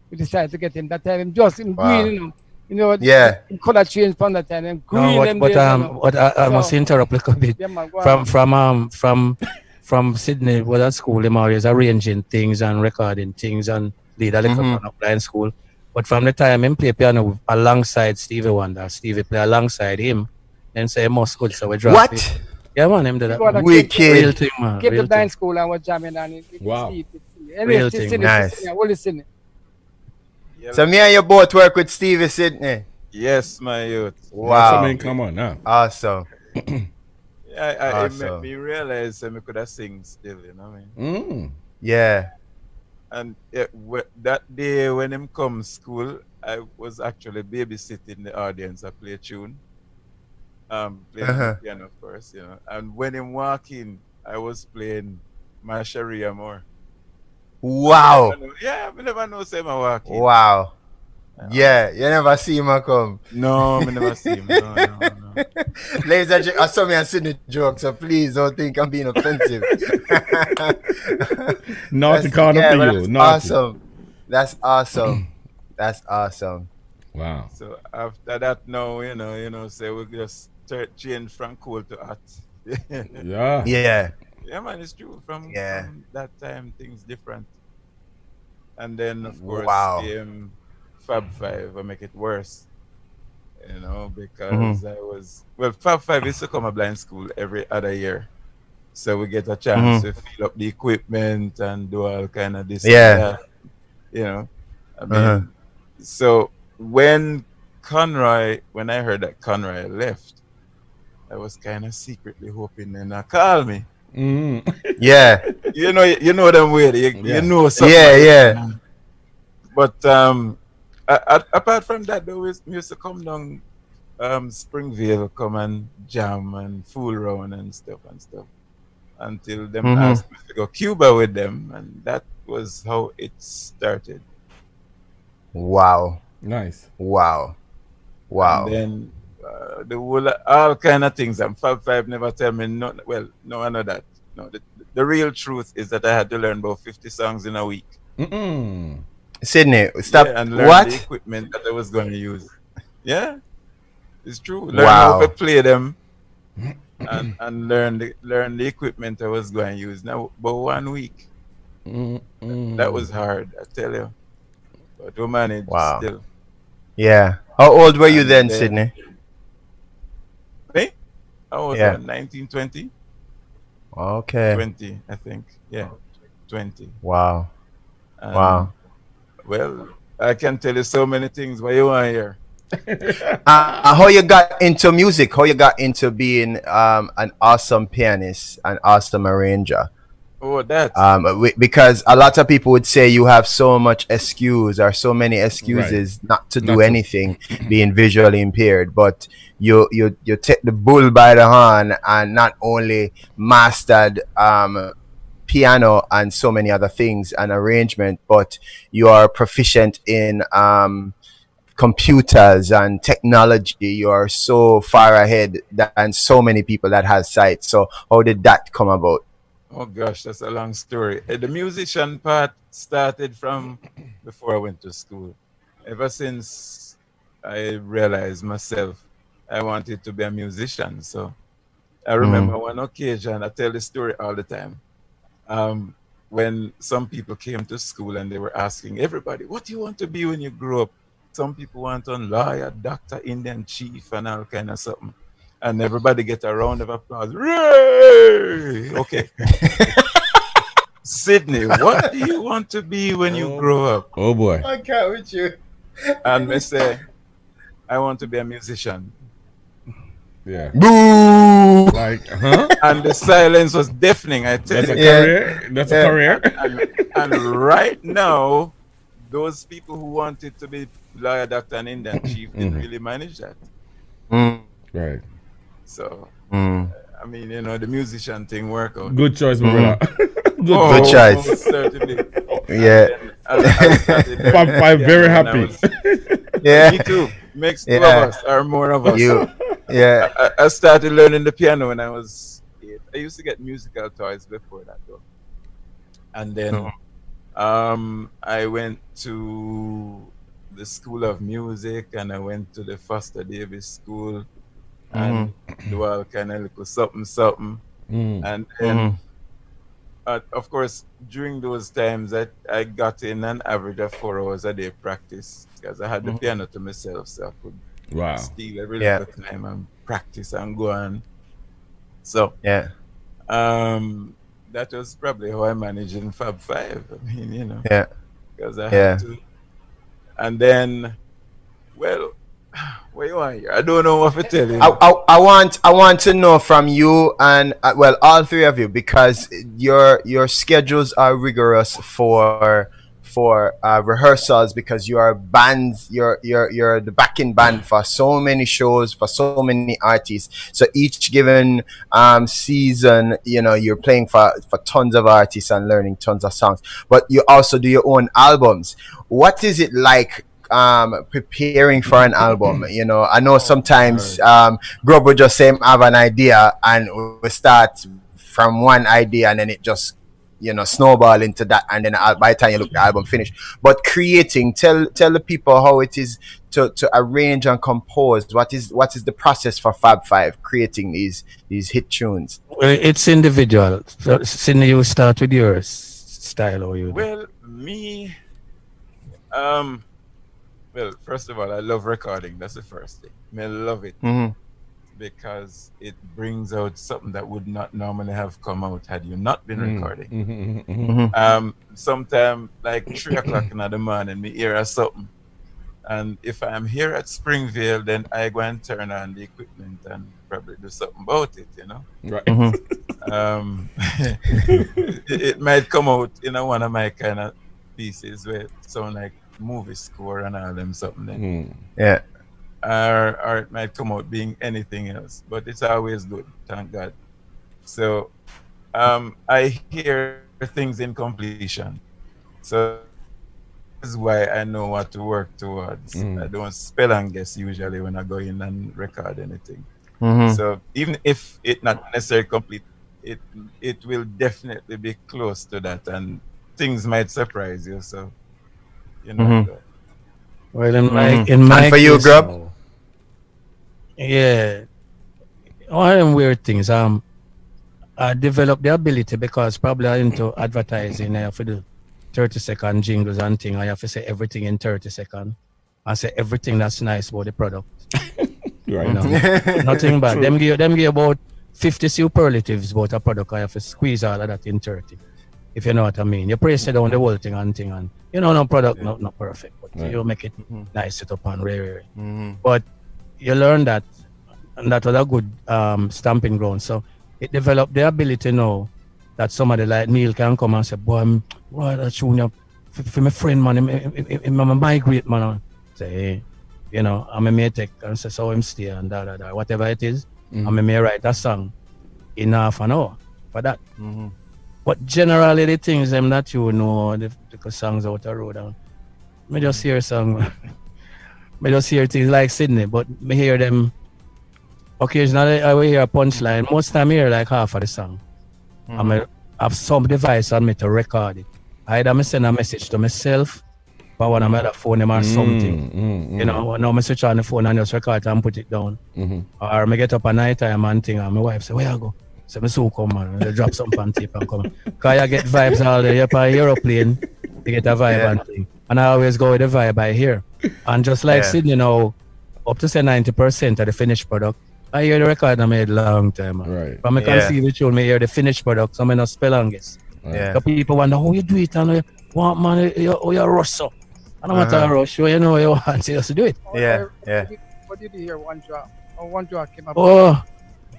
we decided to get him that time. Him just in green, you know, You know, Yeah. the color changed from that time. And green No, them but days, you know. what I must So, interrupt a little bit. yeah, man, go on. From Sydney, was at school, I'm always arranging things and recording things and lead a little on blind school. But from the time him play piano alongside Stevie Wonder, Stevie play alongside him, and say must good, so we drop it. What? Yeah, man, him did that. People Man. that Real Wicked. thing, man. Came to Real blind thing. school and was jamming and it Wow. Anyway, Real still thing. sing Nice. it. We'll listen it. Yeah, So me and you both work with Stevie Sydney. yes, my youth. That's Wow. something come on now. Awesome. Yeah, it made Awesome. me realize I could have sing still, you know what I mean? Yeah. And that day when him come school, I was actually babysitting the audience. I play a tune. Playing the piano, of course, you know. And when him walk in, I was playing my Sharia more. Wow. Yeah, I never know say my walk in. Wow. Yeah, you never see him come. No, I never see him. No. Ladies and gentlemen, I saw me and Sydney joke, so please don't think I'm being offensive. Naughty corner yeah, for but you. that's Naughty. awesome. That's awesome. That's awesome. Wow. So after that, now say we just change from cool to hot. Yeah. Yeah. Yeah, man, it's true. From Yeah. that time, things different. And then, of course, Wow. Fab Five will make it worse. You know, because Fab Five used to come a blind school every other year. So we get a chance to fill up the equipment and do all kind of this and that. You know, I mean, so when I heard that Conroy left, I was kind of secretly hoping they're not call me. Yeah. You know them way. You know something. Yeah. But apart from that, though, we used to come down Springville, come and jam and fool around and stuff. Until them asked me to go Cuba with them, and that was how it started. Wow. Nice. Wow. And then the whole all kind of things. And Fab Five never tell me no. Well, no, I know that. No, the real truth is that I had to learn about 50 songs in a week. Sydney, stop. Yeah, and learn What? the equipment that I was going to use. Yeah, it's true. Learn how to play them, and learn the equipment I was going to use. Now, but 1 week, that was hard. I tell you, but we managed still. Yeah. How old were you then, Sydney? Me? I was 1920. Okay. 20, I think. Yeah, 20. Wow. Wow. Well, I can tell you so many things. What you want to hear? How you got into music? How you got into being an awesome pianist, an awesome arranger? Oh, that. Because a lot of people would say you have so much excuse or so many excuses not to do anything, being visually impaired. But you take the bull by the horn and not only mastered piano and so many other things and arrangement, but you are proficient in computers and technology. You are so far ahead than so many people that has sight. So how did that come about? Oh gosh, that's a long story. The musician part started from before I went to school. Ever since I realized myself I wanted to be a musician. So I remember one occasion, I tell the story all the time. When some people came to school and they were asking everybody, what do you want to be when you grow up? Some people want to be lawyer, doctor, Indian chief, and all kind of something. And everybody get a round of applause. Ray! Okay. Sydney, what do you want to be when you grow up? Oh boy. I can't with you. And they say, I want to be a musician. Yeah. Boo! Like, huh? And the silence was deafening, I tell That's a you. career? That's a career? And right now, those people who wanted to be lawyer, doctor, and Indian chief didn't really manage that. Right. So, I mean, the musician thing worked out. Good choice, my brother. Good choice. Certainly. Yeah. I'm very happy. Yeah. Me too. Makes two of us or more of us. Yeah. I started learning the piano when I was 8. I used to get musical toys before that, though. And then I went to the School of Music, and I went to the Foster Davis School, and do all kind of little something. And then, of course, during those times, I got in an average of 4 hours a day practice, because I had the piano to myself, so I could steal every little time and practice and go on. So that was probably how I managed in Fab 5. I mean, you know, because I had to. And then, well, where you are here? I don't know what to tell you. I want to know from you and well, all three of you, because your schedules are rigorous for rehearsals, because you are bands, you're the backing band for so many shows, for so many artists. So each given season, you know, you're playing for tons of artists and learning tons of songs. But you also do your own albums. What is it like preparing for an album? You know, I know sometimes Grub will just say have an idea, and we start from one idea, and then it just, you know, snowball into that, and then by the time you look the album finished. But creating, tell the people how it is to arrange and compose. What is the process for Fab 5 creating these hit tunes? Well, it's individual. So, Sydney, you start with your style, or you? Well, me, well, first of all, I love recording. That's the first thing. I love it because it brings out something that would not normally have come out had you not been recording. Sometime like 3 o'clock in the morning, me hear something, and if I'm here at Springvale, then I go and turn on the equipment and probably do something about it, you know. Right. It might come out in one of my kind of pieces where it sound like movie score and all them something then. Yeah. Or it might come out being anything else, but it's always good, thank God. So I hear things in completion, so this is why I know what to work towards. I don't spell and guess usually when I go in and record anything. So even if it not necessarily complete, it will definitely be close to that, and things might surprise you. So you know. Well, in my and for case, you, Grub? Yeah, all them weird things. I developed the ability because probably I'm into advertising. I have to do 30-second jingles and things. I have to say everything in 30 seconds. I say everything that's nice about the product. Right. You know, nothing bad. Them give about 50 superlatives about a product. I have to squeeze all of that in 30. If you know what I mean. You praise it down the whole thing and thing, and you know, no product not perfect, but you make it nice, set up and rare. But you learn that, and that was a good stamping ground. So it developed the ability now that somebody like Neil can come and say, boy, that tune for my friend, man, I'm a migrate, man. Say, hey, you know, I'm a may take and say, so him stay and da, whatever it is, I'm a may write a song in half an hour for that. But generally the things them that you know, the songs out the road, and me just hear song, me just hear things like Sydney, but me hear them occasionally. I will hear a punchline. Most time I hear like half of the song. I have some device on me to record it. Either me send a message to myself or one of my other phone or something. You know, now I switch on the phone and just record it and put it down. Or me get up at night time and thing, and my wife say, where you go? So I so come, man, they drop some on tape and come. Because I get vibes all day. You're on an aeroplane, you get a vibe and thing. And I always go with the vibe I hear. And just like Sydney now, up to say 90% of the finished product, I hear the record I made long time. Man. Right. But I can see the tune, I hear the finished product, so I not spell and guess. So people wonder how you do it, and want man, you rush so. I don't want to rush, you know you want to do it. What did you hear one drop? Or one drop came up?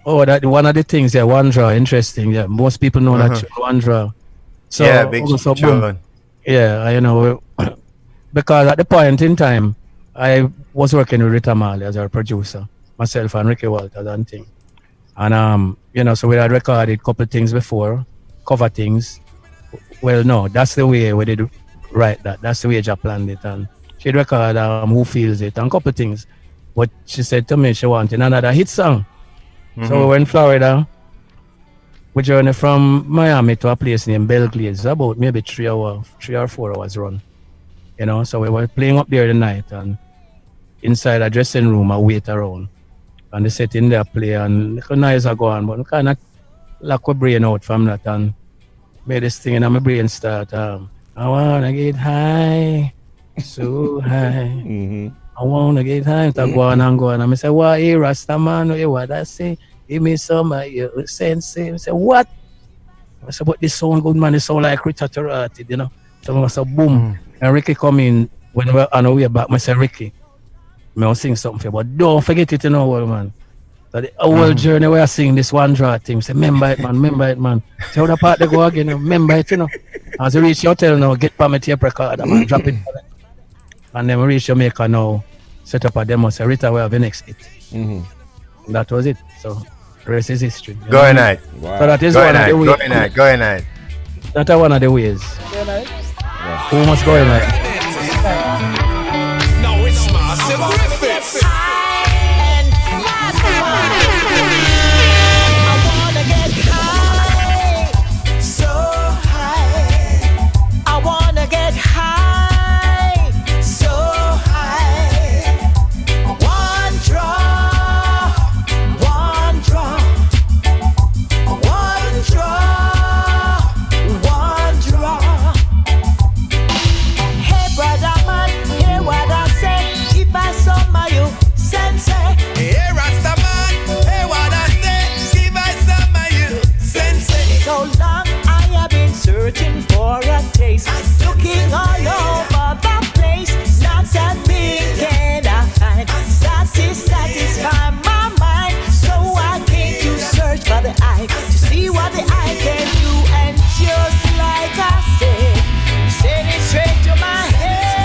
Oh, that one of the things, one draw, interesting. Yeah, most people know that one draw. So big tune. Yeah, you know, because at the point in time, I was working with Rita Marley as our producer, myself and Ricky Walters and thing. And you know, so we had recorded a couple of things before, cover things. Well, no, that's the way we did write that. That's the way I planned it, and she recorded Who Feels It and a couple of things. But she said to me she wanted another hit song. So we went to Florida. We journeyed from Miami to a place named Belglades. About maybe 3 or 4 hours run. you know. So we were playing up there the night, and inside a dressing room, I wait around, and they sit in there play, and little noise are going, but we kind of lock our brain out from that, and made this thing, and my brain start. I wanna get high, so high. I wanna get high. To go on and go on, and I say, "What, hey, Rasta man? Hey, what I say? Give me some of your sense." I say, "What?" I said, "But this sound good, man. It sound like Richard Turati, you know." So I said, "Boom." And Ricky come in when we were on our way back. I said, "Ricky, I'll sing something for you, but don't forget it, you know, man. So the whole journey we are singing this one draw thing. Say, remember it, man. So the part they go again, remember it, you know. As you reach your hotel now, get for me tape recorder, man, drop it. And then we reach Jamaica now, set up a demo, say, Rita, we have the next hit. That was it. So the rest is history. Go night. Wow. So that is one of the ways. Go night. That's one of the ways. Who must go in night? No, it's massive Griffiths. Searching for a taste, looking all over the place, not something can I find that satisfy my mind. So I came to search for the eye to see what the eye can do, and just like I said, send it straight to my head.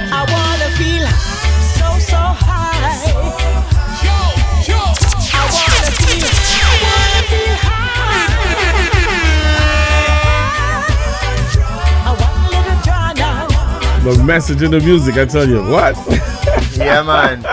I wanna feel so high. The message in the music, I tell you, what? Yeah, man.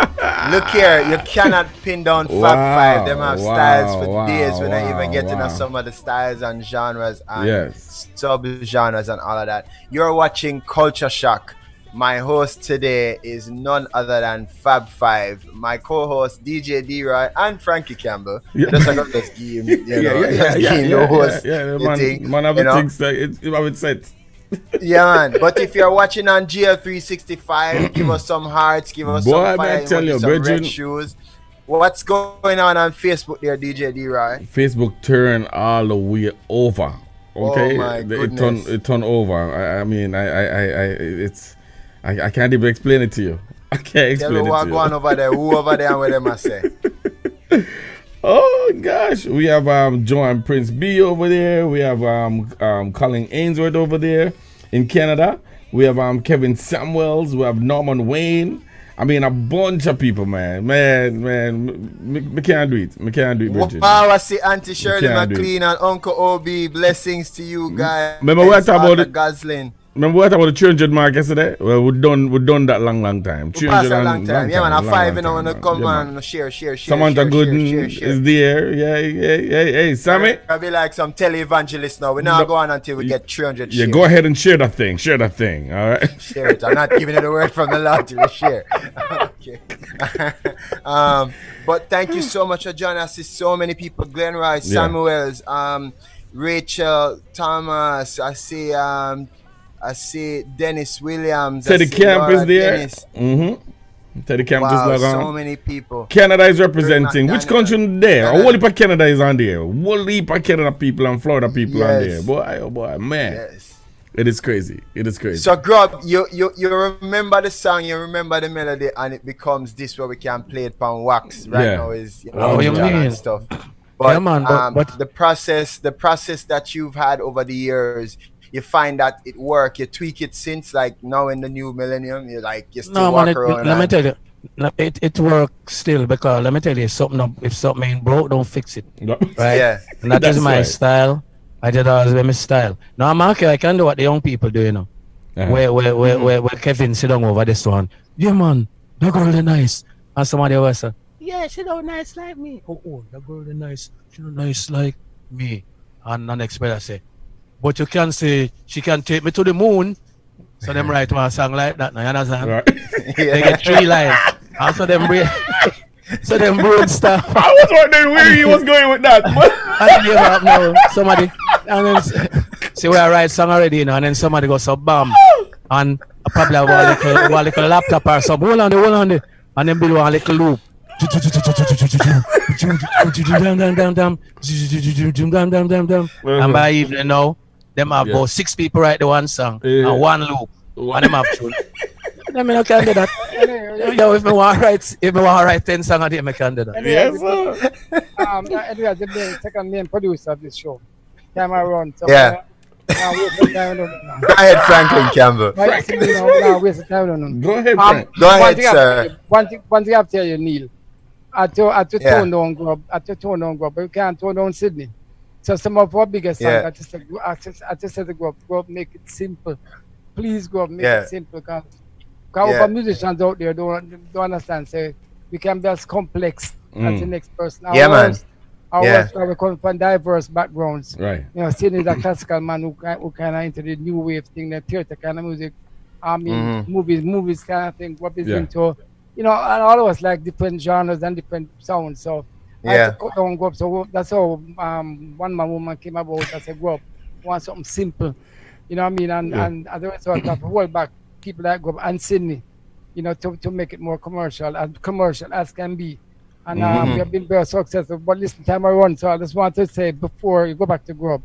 Look here, you cannot pin down Fab 5. Them have styles for days. We're not even getting to some of the styles and genres and sub-genres and all of that. You're watching Culture Shock. My host today is none other than Fab 5. My co-host DJ D-Roy and Frankie Campbell. Just like just give him, the host. Man, have a things that it's have it set. Yeah, man. But if you're watching on GL365, give us some hearts, give us some fire, some red shoes. What's going on Facebook there, DJ D-Roy? Facebook turn all the way over. Okay, oh my goodness. It turn over. I mean, it's I can't even explain it to you. I can't explain it to you. Tell me what going over there. Who over there and what them I say? Oh gosh, we have Joan Prince B over there. We have Colin Ainsworth over there in Canada. We have Kevin Samuels. We have Norman Wayne. I mean, a bunch of people, man. Me can't do it. Me can't do it, Bridget. Wow, I see Auntie Shirley McLean and Uncle Obi. Blessings to you guys. Remember what I about Gosling. Remember what about the 300 mark yesterday? Well, we done that long time. 300 passed a long time. Yeah, man, a 5 and I want to come and share. Samantha Gooden is there. Yeah. Hey, Sammy. I'll be like some tele-evangelist now. We're not going until we get 300 shares. Yeah, go ahead and share that thing. All right? Share it. I'm not giving you the word from the Lord to share. Okay. But thank you so much for joining us. I see so many people. Glenn Rice, Samuels, Rachel, Thomas. I see Dennis Williams. Teddy Camp is there. Teddy Camp just log on. So many people. Canada is representing. Which country there? A whole heap of Canada is on there. A whole heap of Canada people and Florida people on there. Boy, man. Yes. It is crazy. So, Grub, you remember the song, you remember the melody, and it becomes this where we can play it on wax right now is and stuff. But, but the process that you've had over the years, you find that it work, you tweak it since like now in the new millennium, you still walk around. Let me tell you, it works still because let me tell you, if something ain't broke, don't fix it. Right? Yeah. And that is my style. I did always my style. Now I'm okay, I can do what the young people do, you know. Where Kevin sit down over this one. Yeah man, that girl is nice. And somebody else say, yeah, she don't nice like me. Oh, that girl is nice. She don't nice like me. And the next brother say, but you can say she can take me to the moon. So them write one song like that now, you understand? Right. They get 3 lines. And so them so them broad stuff. I was wondering where he was going with that. And then you know, somebody, and then see where I write song already, you know, and then somebody goes so bam, and probably have a little laptop or something. Hold on there, and then build one little loop. And by evening now, them have about 6 people write the one song and one loop, and them have 2. I mean, I can't do that. Yo, if I want to write 10 songs a day, I can do that. Yes, sir. Anyway, the second main producer of this show. Camera run. So Yeah. now waste time on Go ahead, Franklin Campbell. now waste time on Go ahead, Frank. Go ahead, sir. One thing I have to tell you, Neil. At your tone down group, but you can't tone down Sydney. So some of our biggest songs, I just said go up, make it simple. Please go up, make it simple. Because our musicians out there don't understand. Say we can be as complex as the next person. We come from diverse backgrounds. Right. You know, Sydney is a classical man who kind of into the new wave thing, the theater kind of music. I mean, movies kind of thing. What is into, you know, and all of us like different genres and different sounds. So I had to cut down go up. So that's how one man woman came about. I said, go up, want something simple. You know what I mean? And as a result, I have to hold back people that go up and Sydney, you know, to make it more commercial as can be. And we have been very successful. But listen, time I run, so I just want to say before you go back to Grub,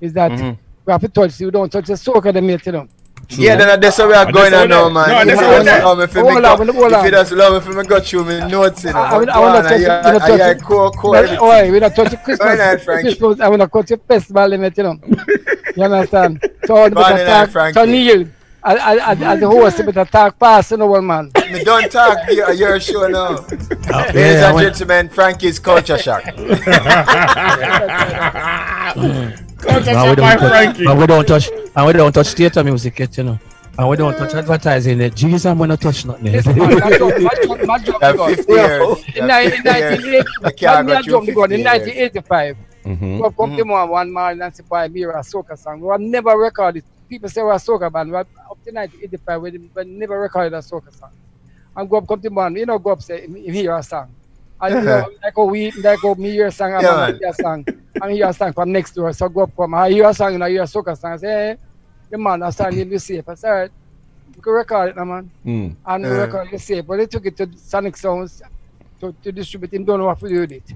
is that we have to touch you, don't touch the soca, the mate, you know. Yeah, then that's how we are going on now, man. If you just love me for me, if you just love me for me, got you me notes, you know. I want to touch oh, we don't touch the Christmas. I want to touch the festival limit, you know. You understand? So Neil, as the host, you better talk fast, you know, one man. Me don't talk, you're sure now. Ladies and gentlemen, Frankie's Culture Shock. We don't touch theater music yet, you know. And we don't touch advertising it. Jesus, I'm gonna touch nothing. Yes, That 50 years. In 1985, we come to one man and say, "Boy, me a soca song." We have never recorded. People say we're a soca band. But up to 1985, we never recorded a soca song. And go up, come to man, you know, go up say, "He hear a song." And you know, like me hear a song, I'm hear a song. I'm hear a song from next door. So go up, come. I hear a song, and I hear a soca song. I say, "Hey, the man, I song in the safe." I said, "You can record it, now, man." And we record the safe. But they took it to Sonic Sounds to distribute. Him don't know what to do with it,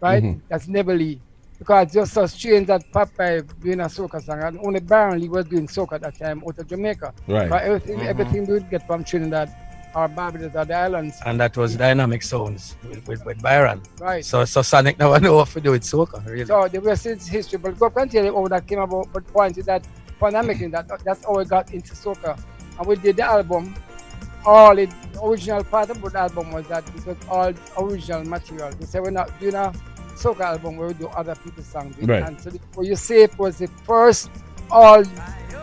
right? That's never Lee. Because just so strange that Popeye doing a soca song, and only Baron Lee was doing soca at that time out of Jamaica. Right. But everything we would get from Trinidad or Barbados or the islands. And that was Dynamic Sounds with Byron. Right. So Sonic never know what to do with soca, really. So the rest is history. But go and tell you how that came about. But point is that that's how we got into soca. And we did the album. The original part of the album was that it was all original material. We said we're not doing a soca album where we do other people's songs. Right. And so what you say was the first all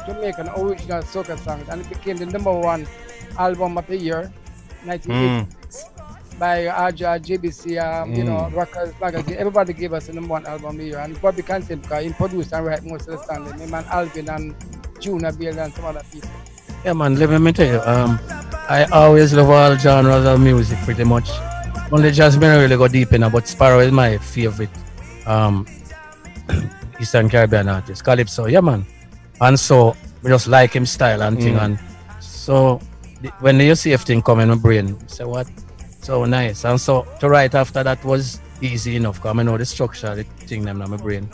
Jamaican original soca songs, and it became the #1 album of the year, 1986, by JBC, you know, Rockers Magazine. Everybody gave us the #1 album of the year, and Bobby Canton, because he produced and write most of the songs. My man Alvin and Junior Bill and some other people. Yeah, man, let me tell you, I always love all genres of music pretty much. Only jazz me really go deep in, but Sparrow is my favorite Eastern Caribbean artist, Calypso, yeah, man. And so we just like him style and thing, and so when the UCF thing come in my brain, I say what? So nice. And so to write after that was easy enough, because I know the structure, the thing them in my brain.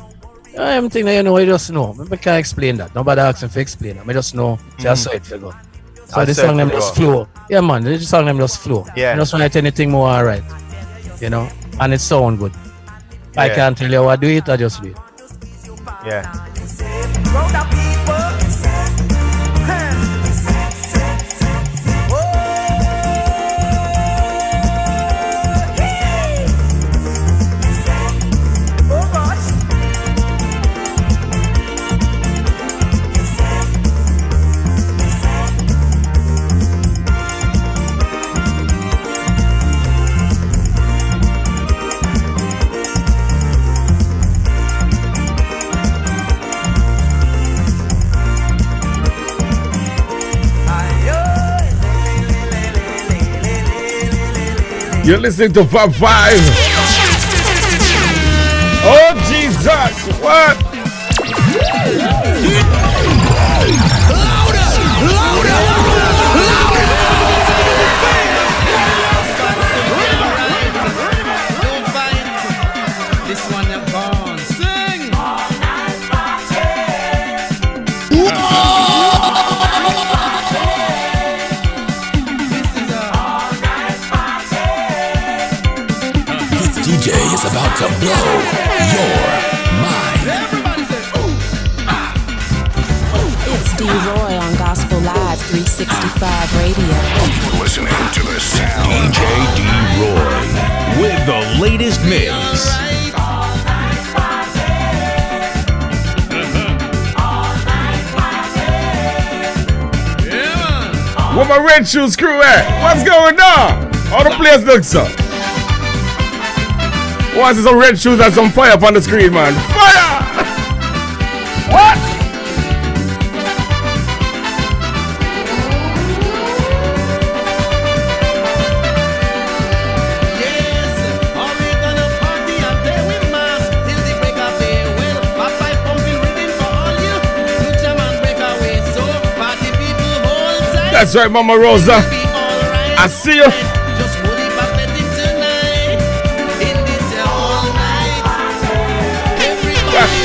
Everything that you know, I just know. I can't explain that. Nobody asks me to explain it. I just know, just so it figure. So the song them just flow. Yeah, man, the song them just flow. Yeah. I just write anything more alright. You know, and it sound good. Yeah. I can't tell you how I do it, I just do it. Yeah. You're listening to Fab 5. Oh, Jesus. What? This one you're born. Sing. This DJ is about to blow your mind. It's D-Roy on Gospel Live 365 Radio. You're listening to the sound. DJ D-Roy with the latest mix. Where my red shoes crew at? What's going on? All the players look so. Why is there some red shoes and some fire up on the screen, man? Fire! What? That's right, Mama Rosa. I see you.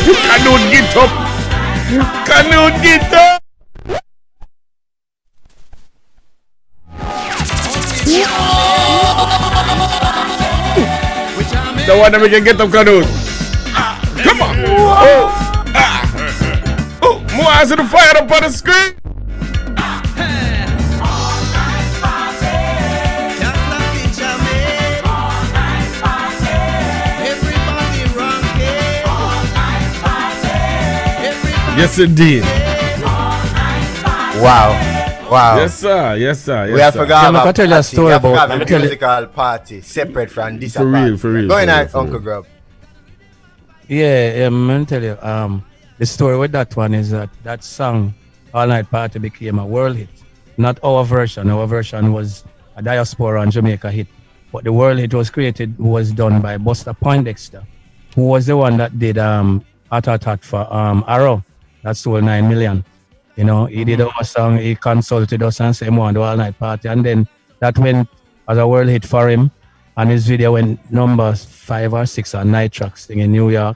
You cannot get up. You cannot get up. The one that we can get up, Canute. Come on. Oh, more eyes on the fire up on the screen. Yes, indeed. Wow. Yes, sir. Yes, sir. Yes, We have sir. forgot about tell you a story about a musical party separate from this. For real, for real. Going for on, real, for Uncle real. Grub. Yeah, I'm gonna tell you. The story with that one is that song All Night Party became a world hit. Not our version. Our version was a diaspora and Jamaica hit. But the world hit was done by Buster Poindexter, who was the one that did Hot Hot Hot for Arrow. That sold 9 million. You know, he did our song, he consulted us and said he wanted All Night Party. And then that went as a world hit for him. And his video went number 5 or 6 on Night Tracks thing in New York.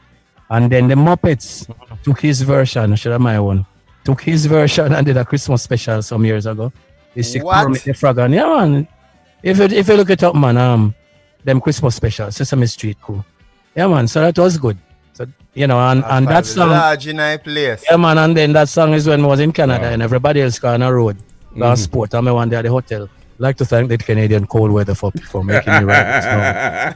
And then the Muppets took his version, should have my one, took his version and did a Christmas special some years ago. They stick Kermit the Frog on. Yeah, man. If you look it up, man, them Christmas specials, Sesame Street crew. Yeah, man, so that was good. So, you know, and that song, large in a place. yeah, man, and then that song is when I was in Canada and everybody else got on the road. Last sport, and I one day at the hotel. Like to thank the Canadian cold weather for making me right.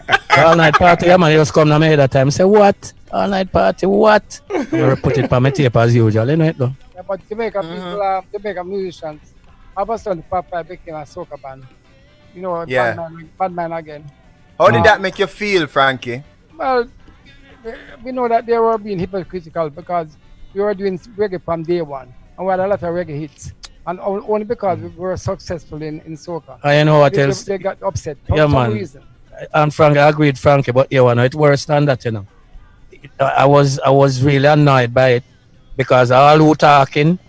So, all night party, yeah, man, he just come to me that time and say, what? All night party, what? I put it on my tape as usual, you know it though. Yeah, but Jamaica people, Jamaica musicians, I was on the Papa became a soca band. You know, Yeah. bad man again. How did that make you feel, Frankie? Well, we know that they were being hypocritical because we were doing reggae from day one, and we had a lot of reggae hits, and only because we were successful in soca. I know what else. They got upset for Yeah, some man. reason. And Frank, I agreed, Frankie, but yeah, it's worse than that, you know. I was really annoyed by it because all who talking,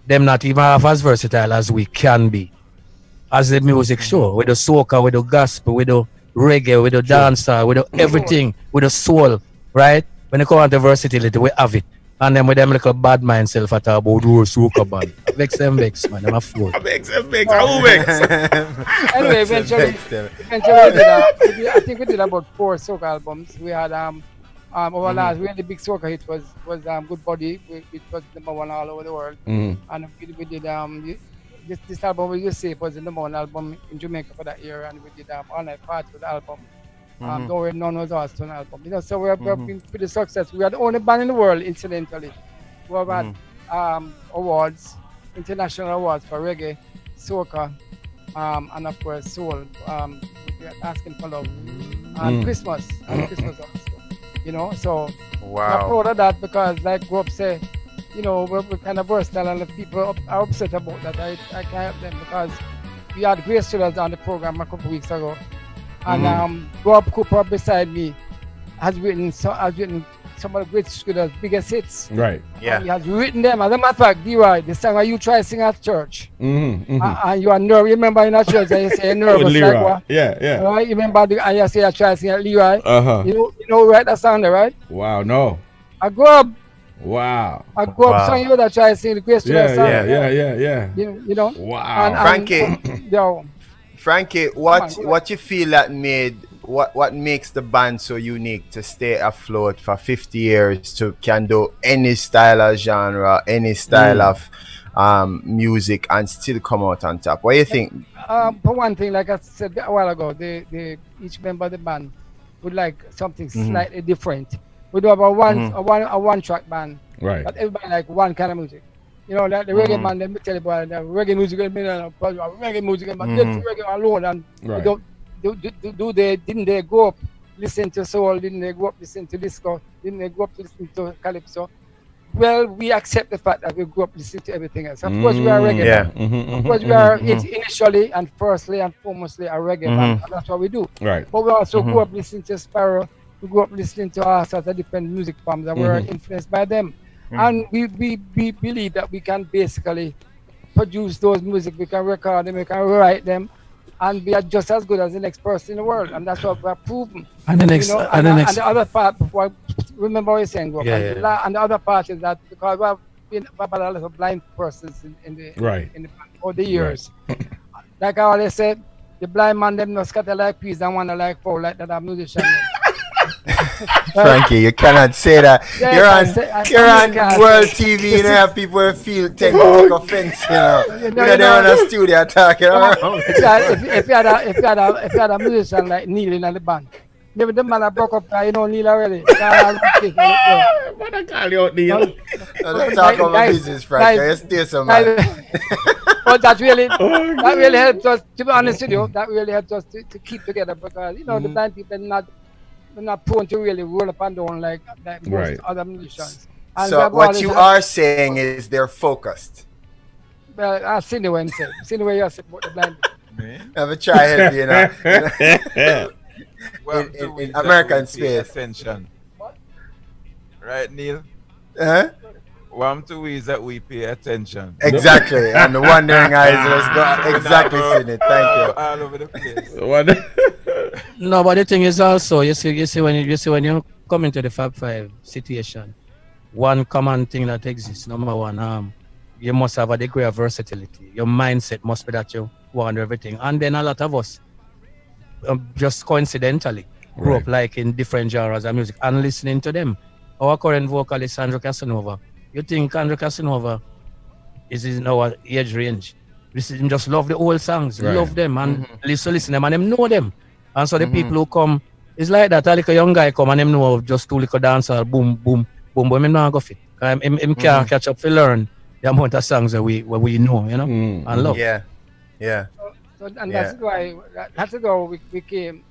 them not even half as versatile as we can be. As the music show, with the soca, with the gospel, with the reggae, with the dancer, with the everything, with the soul, right? When you come on to versatility, we have it. And then with them little bad mind self at about soca band. Vex, man, I'm a fool. Vex, who vex? Anyway, eventually I think we did about 4 soca albums. We had our last really big soca hit was Good Body, which was #1 all over the world. And we did this album we just say it was the #1 album in Jamaica for that year, and we did All Night Party with the album. Don't Worry None Was Us to an album. You know, so we have been pretty successful. We are the only band in the world, incidentally, who have had awards, international awards for reggae, soca, and of course soul. We are Asking for Love and Christmas also. You know, so I'm proud of that because, like Rob said, you know, we're kind of versatile, and if people are upset about that, I can't help them because we had Grace Chillers on the program a couple of weeks ago, And Bob Cooper beside me has written some of the great Scudder's biggest hits. Right. Yeah. He has written them. As a matter of fact, D-Roy, the song where you try to sing at church. And you are nervous. You remember in a church and you say you're nervous. With Leroy. Like what? Yeah. Right? You remember and you say I try to sing at Leroy. Uh-huh. You know right that song there, right? Wow, no. I grew up. Wow. I grew up song you that try to sing the great song. Yeah. You know? Wow. Frankie, what you feel that made what makes the band so unique to stay afloat for 50 years to can do any style of genre, any style of music and still come out on top? What do you think? For one thing, like I said a while ago, each member of the band would like something slightly different. We do have a one track band, right? But everybody like one kind of music. You know, like the reggae man, let me tell you about the reggae music, reggae music, but reggae alone, and right. Didn't they grow up listening to soul? Didn't they grow up listening to disco? Didn't they grow up listening to calypso? Well, we accept the fact that we grew up listening to everything else. Of course, we are reggae band. Of course, we are initially and firstly and foremostly a reggae band. And that's what we do. Right. But we also grew up listening to Sparrow. We grew up listening to all sorts of different music forms and we were influenced by them. And we believe that we can basically produce those music. We can record them, we can write them, and be just as good as the next person in the world. And that's what we're proven. And the next, and the other part, before remember what you're saying, and the other part is that because we've been a lot of blind persons in the over the years. Right. Like I always said, the blind man them no scatter like peas and wanna like fall like that musician. Frankie, you cannot say that. Yes, you're on World TV, and have people feel take offense, you know. They're in a studio talking around. If you had a musician like Neil in the band, maybe the man that broke up, you know Neil already. What I call you out, Neil? Let's talk about business, Frankie. Let's stay some man. But that really helped us, to be honest with you, that really helped us to keep together because, you know, the blind people not prone to really roll up and down like most other musicians. And so what you are saying is they're focused. Well, I've seen the way you say. Seen the way you say about the blind. Have a try help, you know. in American space. Attention. Right, Neil? Huh? One to is that we pay attention. Exactly. And the wondering eyes has got exactly seen it. Thank you. All over the place. No, but the thing is also you see when you come into the Fab Five situation, one common thing that exists, number one, you must have a degree of versatility. Your mindset must be that you want everything. And then a lot of us just coincidentally grew up like in different genres of music and listening to them. Our current vocalist Andrew Casanova. You think Andrew Casanova is in our age range? Listen, just love the old songs, love them and listen them and them know them. And so the people who come, it's like that. A little young guy come and them know just two little dancer, boom, boom, boom, boom. Him not go fit. Him can't catch up to learn the amount of songs that we know, you know, and love. Yeah. That's why we came.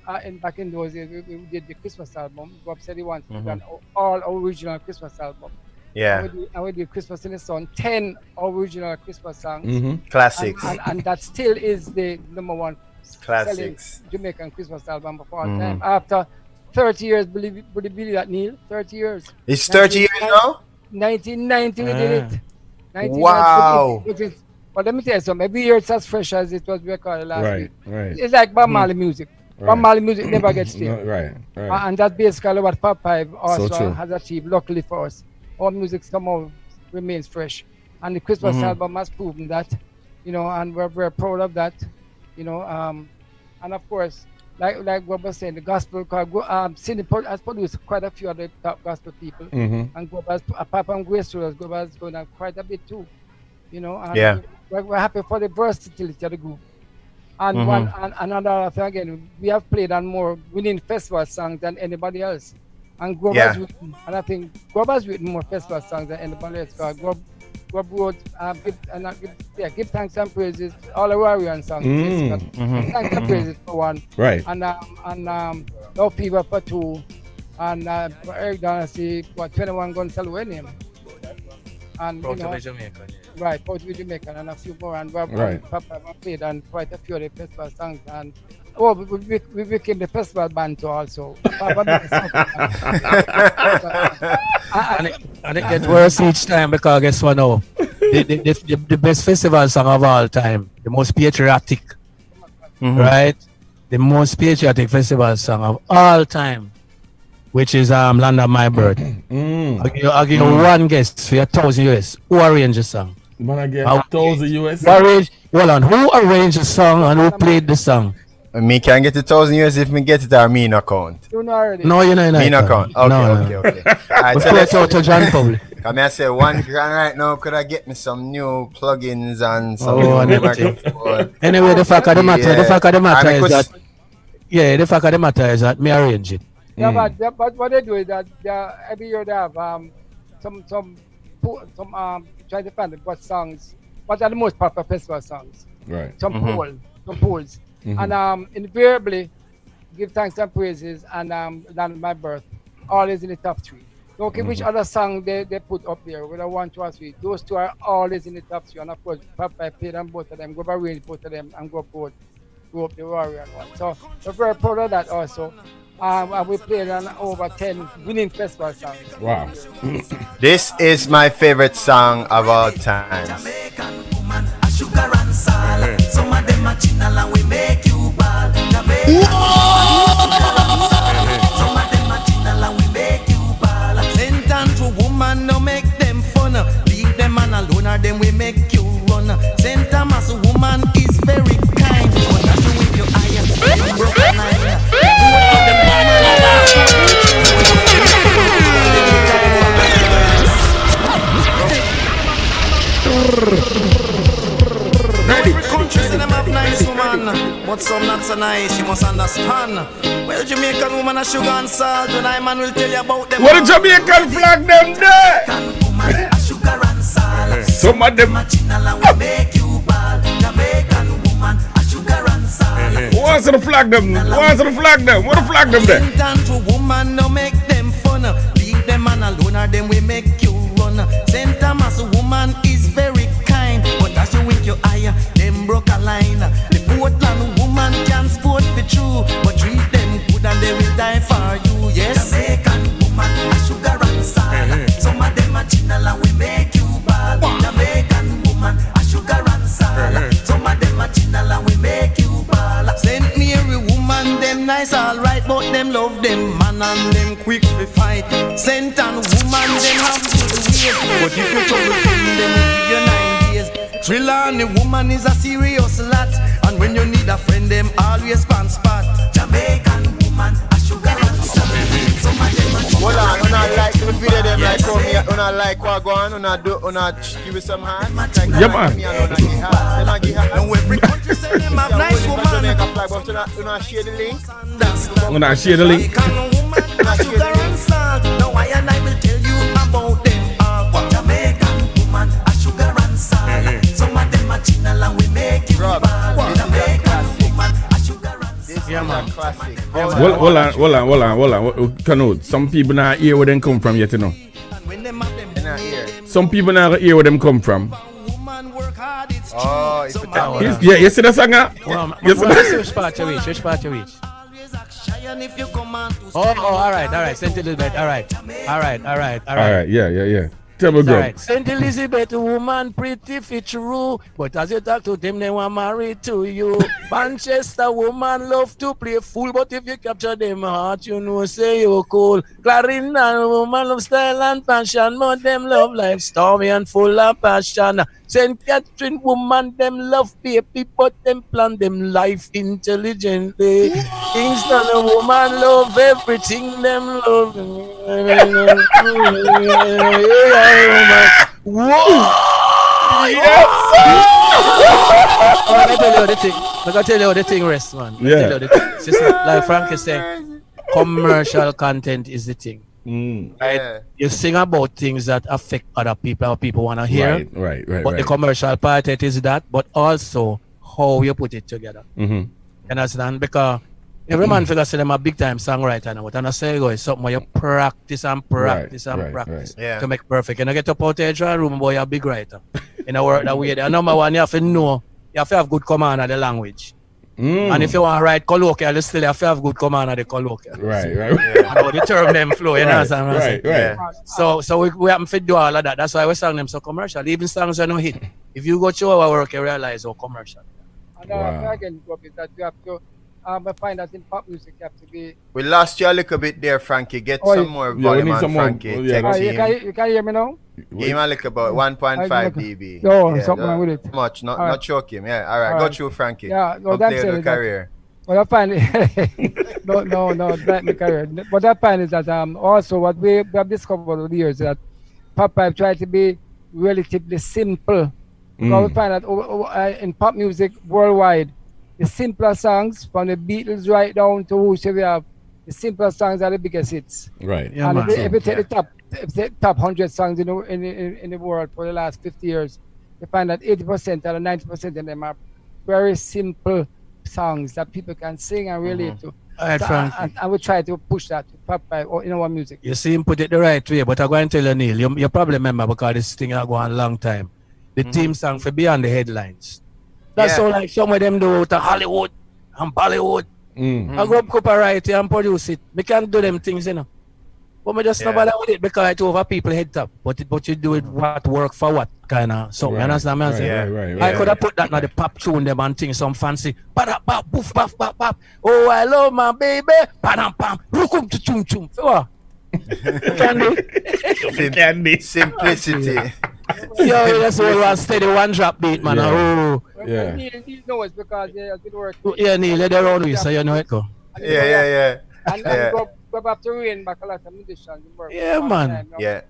Back in those days, we did the Christmas album. Bob said he wanted to do an all original Christmas album. Yeah. And we did Christmas in the Sun, 10 original Christmas songs. Classics. And that still is the number one classics Jamaican Christmas album of all time. After 30 years, would you believe that, Neil? 30 years. It's 30 years now? 1990 we did it. 1990, wow. But let me tell you something. Every year it's as fresh as it was recorded last week. Right. It's like Bob Marley music. Bob Marley music never gets stale. Right. And that's basically what Fab Five also has achieved, luckily for us. Our music somehow remains fresh. And the Christmas album has proven that, you know, and we're very proud of that, you know. And of course, like Bob was saying, the gospel, Cindy has produced quite a few of the top gospel people. And Papa and Grace has done quite a bit too, you know. And we're happy for the versatility of the group. And another thing again, we have played on more winning festival songs than anybody else. And Grover's written, and I think Grover's written more festival songs than anybody else. Grover wrote give thanks and praises, all the Warrior songs. Give thanks and praises for one. Right. And Love Fever for two. And Eric Dynasty, 21 Gun Salute him. And Proud to be Jamaican. Right, Proud to be Jamaican, and a few more. And Papa played on quite a few of the festival songs. And Oh, we became the festival band too also. And it gets worse each time because guess what now? The best festival song of all time, the most patriotic, right? The most patriotic festival song of all time, which is Land of My Birth. I'll give you one guess for your 1,000 US. Who arranged the song? Man, I get 1,000 US. Who arranged the song and who played the song? Me can get 1,000 US if me get it or me no count. No, you're not. Me no count. Okay. Alright, so let's to John Public. Come here, say $1,000 right now. Could I get me some new plugins and some Anyway, the fact of the matter is that the fact of the matter is that me arrange it. Yeah, but what they do is that every year they have some try to find what songs, what are the most popular festival songs. Right. Some polls. And invariably give thanks and praises and Land of My Birth always in the top 3. Don't care which other song they put up there, whether 1, 2, or 3. Those 2 are always in the top 3. And of course, I played on both of them, go arrange both of them and go up the Warrior one. So we're very proud of that also. And we played on over 10 winning festival songs. Wow. This is my favorite song of all time. Jamaican woman, a sugar and salt. Some of them are chinal and we make you ball. Jamaican woman, some of them are chinal and we make you ball. Sentence to woman, no make them fun. Leave them man alone or them we make you run. Sentence as a woman is very kind, but that's with your eye, you broke a line. Every country say them have nice woman, but some not so nice, you must understand. Well, Jamaican woman a sugar and salt, and I man will tell you about them. What the Jamaican flag them there? Jamaican woman a sugar and salt. Some of them will make you ball. Jamaican woman a sugar and salt. What's the flag them? What the flag there? Sentence to woman, no make them fun. Leave them man alone or them we make you run. Sentence as a woman is very kind, but as you wink your eye, them broke a line. The Portland woman can sport be true, but treat them good and they will die for you. Yes, Jamaican woman a sugar and salt. Some of them are chinal and we make you ball. Jamaican woman a sugar and salt. Some of them are chinal and we make you ball. Saint Mary woman, them nice alright, but them love them man and them quick to fight. Saint and woman, them have good ways, but if you trouble them will give you 9 days. Thriller and the woman is a serious lot, and when you need a friend, them always pan spot. Jamaican woman, a sugar and salt. Some of them are hold on, when I like the video them like come here, when I like what go on, when I give you some hands. Yeah, man. And every country say them have nice woman. Jamaica flag, but when I share the link. When I share the link. Jamaican woman, a sugar and salt. Now I will tell you about them. Jamaican woman, a sugar and salt. Some of them are chinal and we make you ball. Jamaican woman, a sugar and salt. Yeah, man. Classic. Hold on. Canute, some people not hear where them come from yet, you know. Some people not hear where them come from. Oh, it's a Yeah, you see the song? Which part you reach? Oh, all right. St. Elizabeth, all right. Yeah. Tell me, girl. Right. St. Elizabeth, woman, pretty fit true, but as you talk to them, they want married to you. Manchester, woman, love to play fool, but if you capture them heart, you know, say you're cool. Clarendon, woman, love style and passion, but them love life stormy and full of passion. St. Catherine, woman, them love baby, but them plan them life intelligently. Kingston, a woman, love everything, them love. Whoa! Yes, I gotta tell you the thing, rest, man. Yeah. Like Frankie said, commercial content is the thing. Right? Yeah. You sing about things that affect other people, how people want to hear. Right. But the commercial part it is that, but also how you put it together. You understand? Because every man figures them a big time songwriter now. And I say it's something where you practice practice to make perfect. And I get up out of the room, boy, you're a big writer. In a word that way, the number one, you have to know, you have to have good command of the language. And if you want to write colloquial, you still have to have good command of the colloquial. Right. And how the term them flow, you know what I'm saying? Right. So we happen to do all of that. That's why we song them so commercial. Even songs are no hit. If you go through our work, you realize how commercial. And again, Rob, is that you have to find that in pop music you have to be. We lost you a little bit there, Frankie. Get some more volume on Frankie. You can hear me now? Give him a little about 1.5 dB. Something wrong with it. Much, not choke him. Yeah, all right. Go through, Frankie. Yeah, no, that's the career. What I find, no, not the career. What I find is that also what we have discovered over the years is that pop pipe try to be relatively simple. Because we find that in pop music worldwide, the simpler songs from the Beatles right down to whoever we have, the simpler songs are the biggest hits. Right. Yeah, and if you take the top 100 songs in the world for the last 50 years, you find that 80% or 90% of them are very simple songs that people can sing and relate to. And we try to push that to pop pipe or in our music. You see him put it the right way, but I'm going to tell you, Neil, you probably remember because this thing has gone a long time. The theme song for Beyond the Headlines. That's all like some of them do to Hollywood and Bollywood. I go up copyright and produce it. We can't do them things, you know. But we just not bother with it because it's over people head top. But you do it what work for what kind of something. You understand what I'm saying? I could have put that in the pop tune them and things, some fancy. Ba-da-ba, boof, baf, baf, baf. Oh, I love my baby. Ba-dam-pam. Rukum to chum chum. What? Candy. Simplicity. Yo, that's all one steady one drop beat, man. Neil knows because he has been working. Yeah, Neil, they're around with, so you know it go. Yeah. And go back to Rain back a lot of musicians. Yeah, man.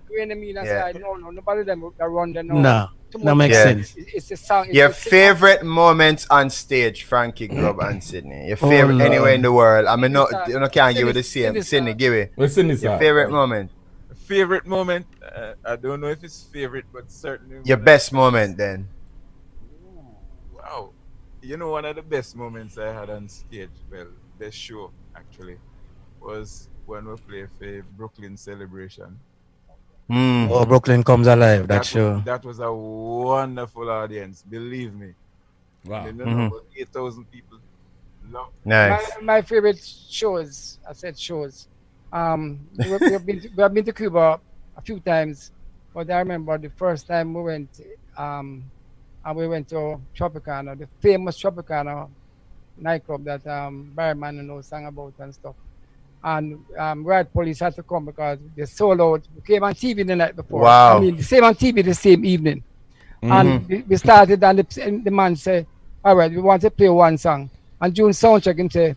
Rain and me, nobody of them that run them. Nah, that makes sense. It's a song. Your favorite moments on stage, Frankie Grubb and Sydney. Your favorite anywhere in the world. I mean, you can't give it the same. Sydney, give it. What's in this? Your favorite moment. Favorite moment? I don't know if it's favorite, but certainly. Your best moment, then. Wow. You know, one of the best moments I had on stage, well, best show actually, was when we played for Brooklyn Celebration. Oh, Brooklyn Comes Alive, that show. That was a wonderful audience, believe me. Wow. About 8,000 people. Nice. My favorite shows, I said shows. We have been to Cuba a few times, but I remember the first time we went, and we went to Tropicana, the famous Tropicana nightclub that Barry Manilow sang about and stuff. And Riot Police had to come because they sold out. We came on TV the night before. Wow. I mean, the same on TV the same evening. And we started, and the man said, all right, we want to play one song. And during soundcheck, him say,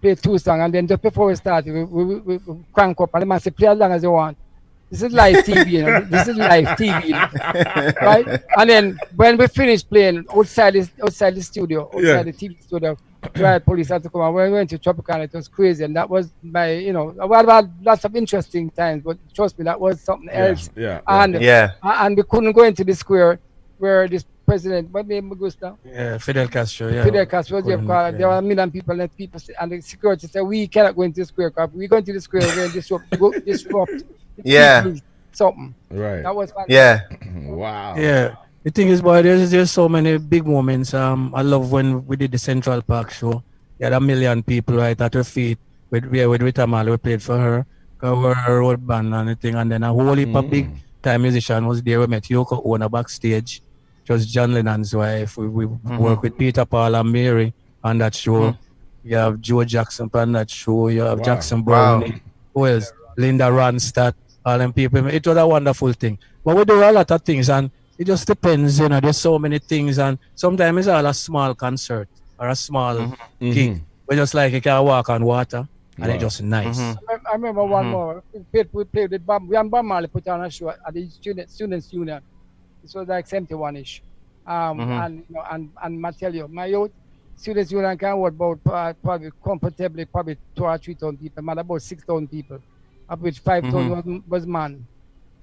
play two songs. And then just before we started, we crank up. And the man said, play as long as you want. This is live TV, you know. This is live TV, you know? Right? And then when we finished playing outside the studio, outside the TV studio, Riot Police had to come. And when we went to Tropicana, it was crazy. And that was my, I've had lots of interesting times, but trust me, that was something else. And we couldn't go into the square where this president, what name was now? Yeah, Fidel Castro. Yeah. Fidel Castro was there because there were a million people, and the security said, we cannot go into the square because we go into the square, we're going to disrupt. Something. Right. That was fun. Yeah. Wow. Yeah. The thing is, boy, there's so many big moments. I love when we did the Central Park show. You had 1 million people right at her feet with Rita Marley. We played for her. Cover her road band and everything. And then a whole heap of big time musician was there. We met Yoko Ono backstage. It was John Lennon's wife. We worked with Peter, Paul, and Mary on that show. You have Joe Jackson on that show. You have Jackson Brown. Who else? Linda Ronstadt. All them people. It was a wonderful thing. But we do a lot of things, and it just depends, there's so many things, and sometimes it's all a small concert or a small gig. We just like you can walk on water, and it's just nice. I remember one more. We played with Bob Marley put on a show at the Students Union. This was like 71-ish. And I tell you, my youth, Students Union can hold about probably comfortably 2,000 or 3,000 people, man, about 6,000 people, of which 5,000 was man.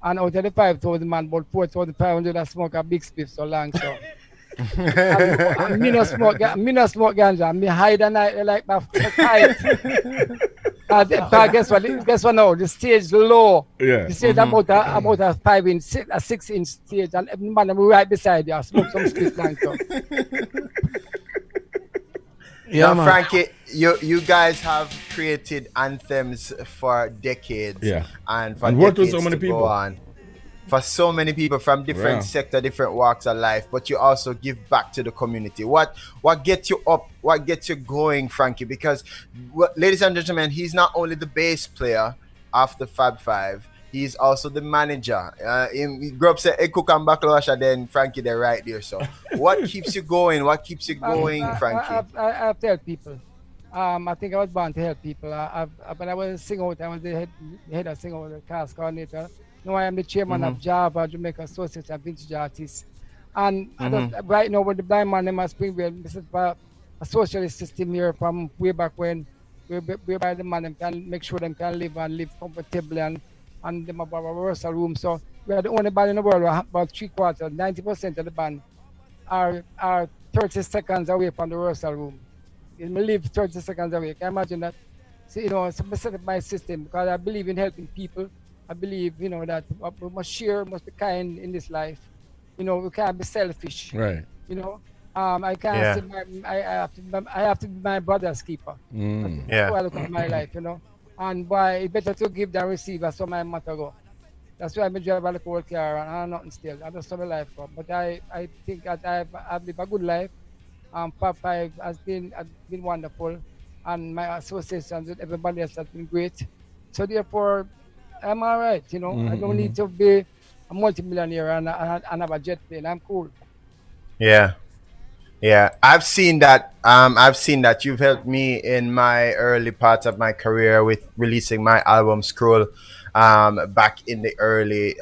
And out of the 5,000 man, about 4,500 that smoke a big spliff so long. So and me no smoke ganja. Me hide and I like my height. Guess what now? The stage low. Yeah. The stage about a 6-inch stage, and every man right beside you smoke some spliff long. So. Yeah, Now, man. Frankie, you guys have created anthems for decades Yeah. and for And worked with so decades many to go people. on. For so many people from different Yeah. sector, different walks of life, but you also give back to the community. What gets you up? What gets you going, Frankie? Because, ladies and gentlemen, he's not only the bass player of the Fab Five. He's also the manager. He grew up say, "Hey, cook and backlash," and then Frankie, they're right there. So, what keeps you going? What keeps you going, Frankie? I tell people. I think I was born to help people. When I was sing out, I was the head of sing out, the cast coordinator. Now I am the chairman of Java, Jamaica Association of Vintage Artists. And right now, with the blind man, they must bring this is a socialist system here from way back when, whereby the man them can make sure them can live comfortably and them have a rehearsal room. So we are the only band in the world, about 3/4, 90% of the band are 30 seconds away from the rehearsal room. You live 30 seconds away. Can you imagine that? So, so I set up my system because I believe in helping people. I believe, that we must share, must be kind in this life. We can't be selfish. Right. I can't say I have to be my brother's keeper. That's how I look at my life, And boy, it's better to give than receive. That's what my motto go. That's why I drive a little car and I'm nothing still. I just have my life go. But I think that I've lived a good life. Pop 5 has been wonderful, and my associations with everybody else has been great. So therefore, I'm all right. I don't need to be a multimillionaire and have a jet plane. I'm cool. Yeah. I've seen that. I've seen that you've helped me in my early part of my career with releasing my album Scroll. Back in the early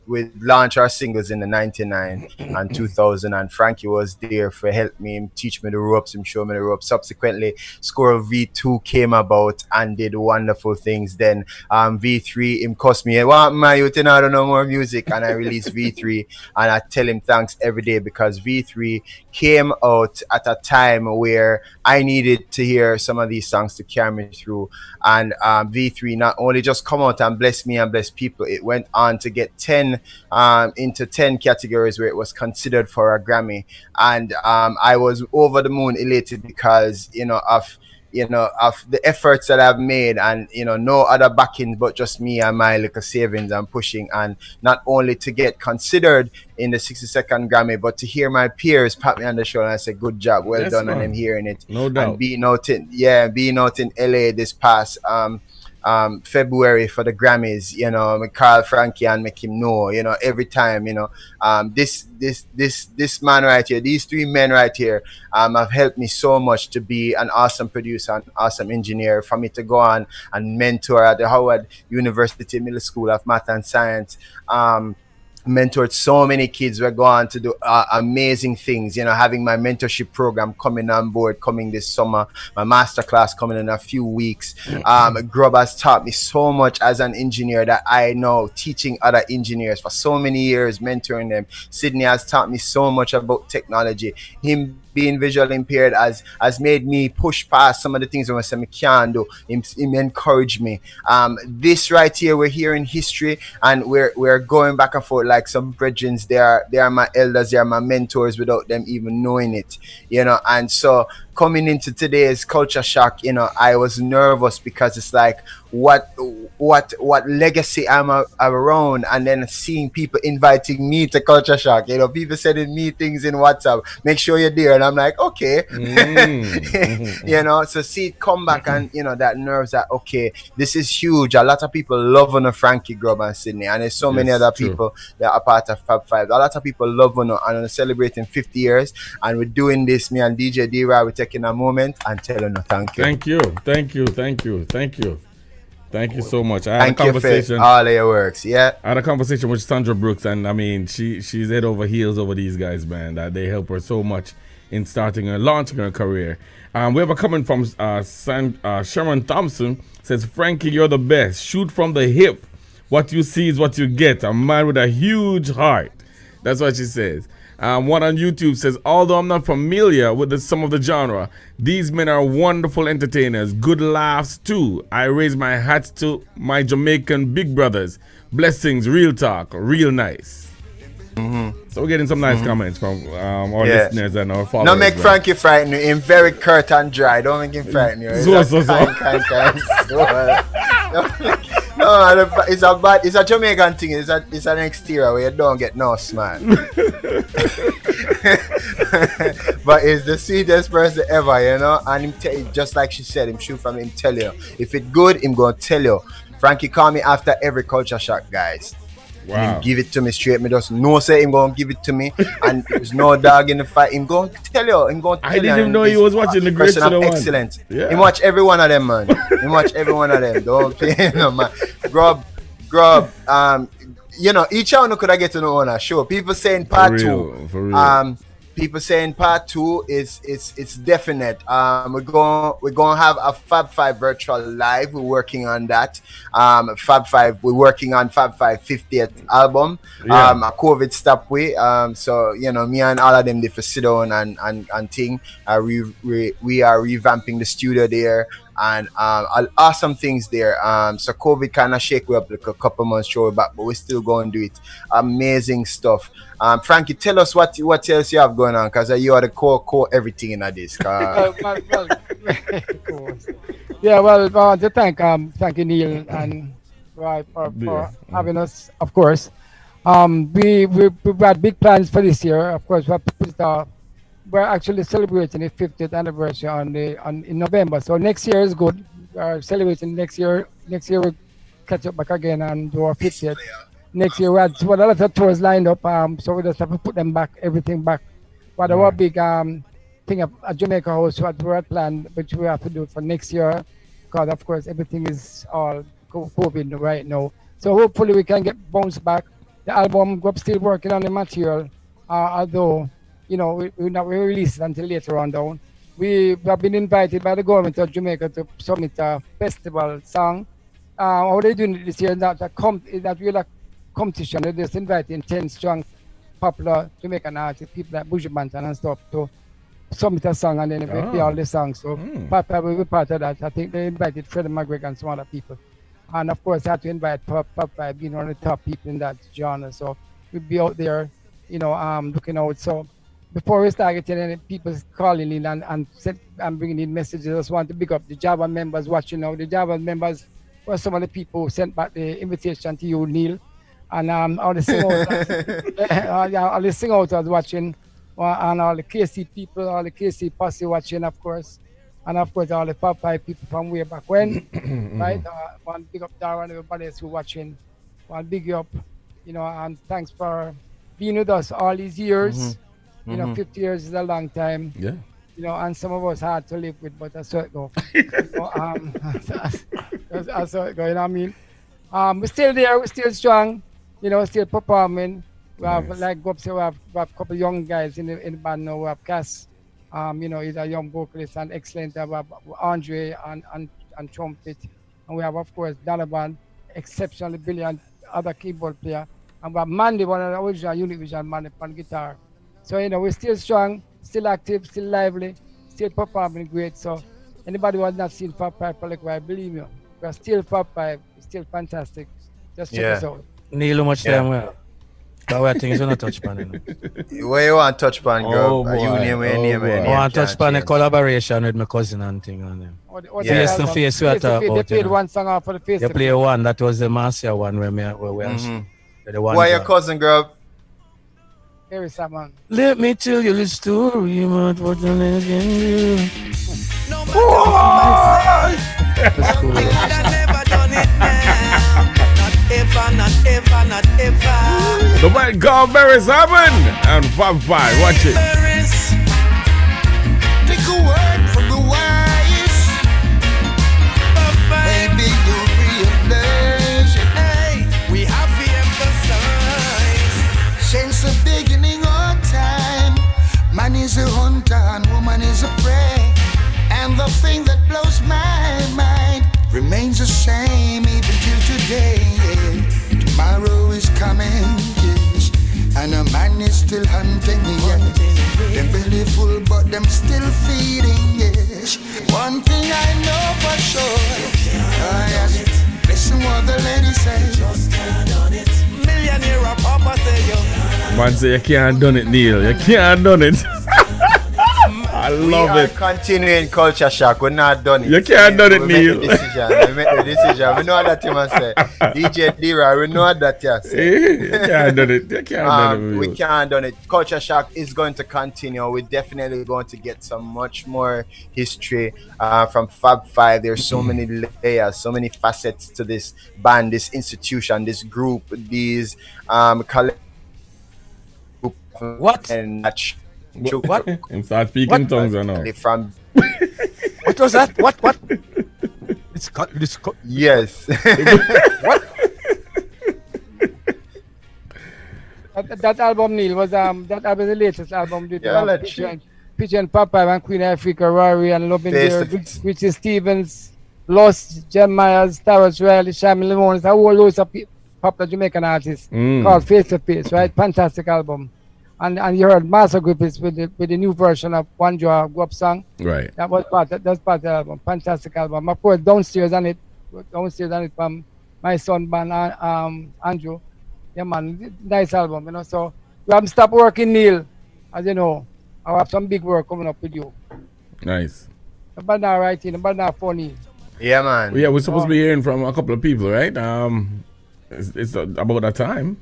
we launched our singles in the 99 and 2000, and Frankie was there for help me, teach me the ropes, and show me the ropes. Subsequently, Squirrel V2 came about and did wonderful things. Then V3 him cost me, my youth, I don't know more music, and I released V3, and I tell him thanks every day because V3 came out at a time where I needed to hear some of these songs to carry me through. And V3 not only just come out and bless me and bless people, it went on to get 10 into 10 categories where it was considered for a Grammy. And I was over the moon elated because of the efforts that I've made, and no other backing but just me and my little savings and pushing, and not only to get considered in the 62nd Grammy, but to hear my peers pat me on the shoulder and say good job, well done, man. And I'm hearing it. No doubt. And being out in LA this past February for the Grammys, Carl Frankie and make him know, every time, this man right here, these three men right here, have helped me so much to be an awesome producer, an awesome engineer, for me to go on and mentor at the Howard University Middle School of Math and Science. Mentored so many kids. We're going to do amazing things, having my mentorship program coming on board coming this summer, my masterclass coming in a few weeks. Grub has taught me so much as an engineer that I know, teaching other engineers for so many years, mentoring them. Sydney has taught me so much about technology. Him being visually impaired has made me push past some of the things I can't do. Him encouraged me. This right here, we're here in history, and we're going back and forth like some brethren. They are my elders, they are my mentors without them even knowing it. And so coming into today's culture shock, I was nervous because it's like what legacy I'm around, and then seeing people inviting me to culture shock, people sending me things in WhatsApp, make sure you're there, and I'm like, okay. So see it come back, and that nerves that, okay, this is huge. A lot of people love on Frankie, Grub and Sydney, and there's so many other people that are part of Fab Five. A lot of people love on and celebrating 50 years, and we're doing this. Me and DJ D-Ra, we're taking a moment and telling you thank you. Thank you so much. I had a conversation. All of your works, yeah. I had a conversation with Sandra Brooks, and I mean, she's head over heels over these guys, man. That they help her so much in starting and launching her career. We have a comment from Sherman Thompson. Says, Frankie, you're the best. Shoot from the hip. What you see is what you get. A man with a huge heart. That's what she says. One on YouTube says, although I'm not familiar with some of the genre, these men are wonderful entertainers. Good laughs too. I raise my hats to my Jamaican big brothers. Blessings, real talk, real nice. So we're getting some nice comments from our listeners and our followers. No make Frankie frighten you. He's very curt and dry. Don't make him frighten you. No, it's a Jamaican thing. It's an exterior where you don't get no smile. But it's the sweetest person ever, you know. And him just like she said, him shoot from him tell you. If it's good, him gonna tell you. Frankie call me after every culture shock, guys. Wow. Him give it to me straight. Me just know say him gonna give it to me. And there's no dog in the fight. Him gonna tell you. Him gonna tell I didn't even know he was watching the Great Show one. Excellent. Yeah. Him watch every one of them, man. Him watch every one of them. Don't play no man. Grub. You know, each one could I get to know on a show. People saying part two. For real. People saying part two is it's definite. We're going to have a Fab 5 virtual live. We're working on that. Fab 5. We're working on Fab 5 50th album. Yeah. A COVID stop way. So you know, me and all of them they for sit down and thing. We are revamping the studio there. And awesome things there. So COVID kind of shake we up like a couple months show back, but we're still going to do it. Amazing stuff. Frankie, tell us what else you have going on, because you are the core everything in this. Yeah, well, to thank you, Neil, and for having us, of course. We've got big plans for this year. Of course, we're actually celebrating the 50th anniversary in November. So next year is good. We're celebrating next year. Next year we'll catch up back again and do our 50th. Next year we had a lot of tours lined up. So we just have to put them back, everything back. But our big thing at Jamaica House, what we're planned, which we have to do for next year, because of course everything is all COVID right now. So hopefully we can get bounced back. The album, we're still working on the material, although. You know, we not release it until later on down. We have been invited by the government of Jamaica to submit a festival song. How they doing it this year? That real competition. They're just inviting 10 strong, popular Jamaican artists, people like Buju Banton and stuff, to submit a song, and then they play all the songs. So Papa will be part of that. I think they invited Freddie McGregor and some other people. And of course, I had to invite Papa being one of the top people in that genre. So we'll be out there, you know, looking out. So before we start getting any people calling in and bringing in messages, I just want to pick up the Java members watching now. The Java members were some of the people who sent back the invitation to you, Neil. And all the sing-outers watching, and all the KC people, all the KC posse watching, of course. And of course, all the Pop 5 people from way back when, right? One big up Dara and everybody else who watching. One big up, you know, and thanks for being with us all these years. You know, 50 years is a long time. Yeah. You know, and some of us hard to live with, but that's how it goes. That's how it goes, you know what I mean? We're still there, we're still strong, you know, still performing. We have, like Gob said, we have a couple young guys in the band now. We have Cass, you know, he's a young vocalist and excellent. We have Andre and trumpet. And we have, of course, Donovan, exceptionally brilliant other keyboard player. And we have Mandy, one of the original Unique Vision man on guitar. So, you know, we're still strong, still active, still lively, still performing great. So, anybody who has not seen Fab 5 Public Wide, believe me, we're still Fab 5, it's still fantastic. Just check us out. Neil, how much time we have? But I think it's on a touch pan. Where you want touch pan, girl? I want touch pan a collaboration with my cousin and thing on them. Face to face, we are talking about. They played one song out for the face. They play one, that was the Marcia one where we Why your cousin, girl? Here is that man. Let me tell you the story about what the name can do. That's cool. Not ever. The man called Barry Simon and Fab 5. Watch it. Take a word from the wise. Maybe you'll realize. Hey, we have to emphasize. Since the beginning of time, man is a hunter and woman is a prey. And the thing that blows my mind remains the same even till today. Tomorrow is coming, yes, and a man is still hunting, yes. Them belly full, but them still feeding, yes. One thing I know for sure, yes. Listen what the lady says. Just count on it. Millionaire of Papa say yo. Man say you can't done it, Neil. You can't done it. I love it. Continuing culture shock. We're not done it. You can't done it, we Neil. We make the decision. We know what you must say. DJ D-Roy, we know what you say. You can't done it. You can't done it. We can't done it. Culture shock is going to continue. We're definitely going to get some much more history from Fab 5. There's so many layers, so many facets to this band, this institution, this group, these what? And what? And start speaking tongues or no? From what was that? What? It's yes. What? That album, Neil, was that album the latest album with Peach and Papa and Queen Africa, Rory and Loving There, Richie Stevens, Lost, Jem Myers, Towers Riley, Shamil Limon, a whole loads of popular Jamaican artists called Face to Face, right? Fantastic album. And you heard Master Group is with the new version of One Jaw Go Up song. Right. That's part of the album. Fantastic album. Of course, downstairs on it from my son band Andrew. Yeah man, nice album, you know. So we haven't stopped working, Neil. As you know, I have some big work coming up with you. Nice. But not writing, but not funny. Yeah man. Yeah, we're supposed to be hearing from a couple of people, right? It's about that time.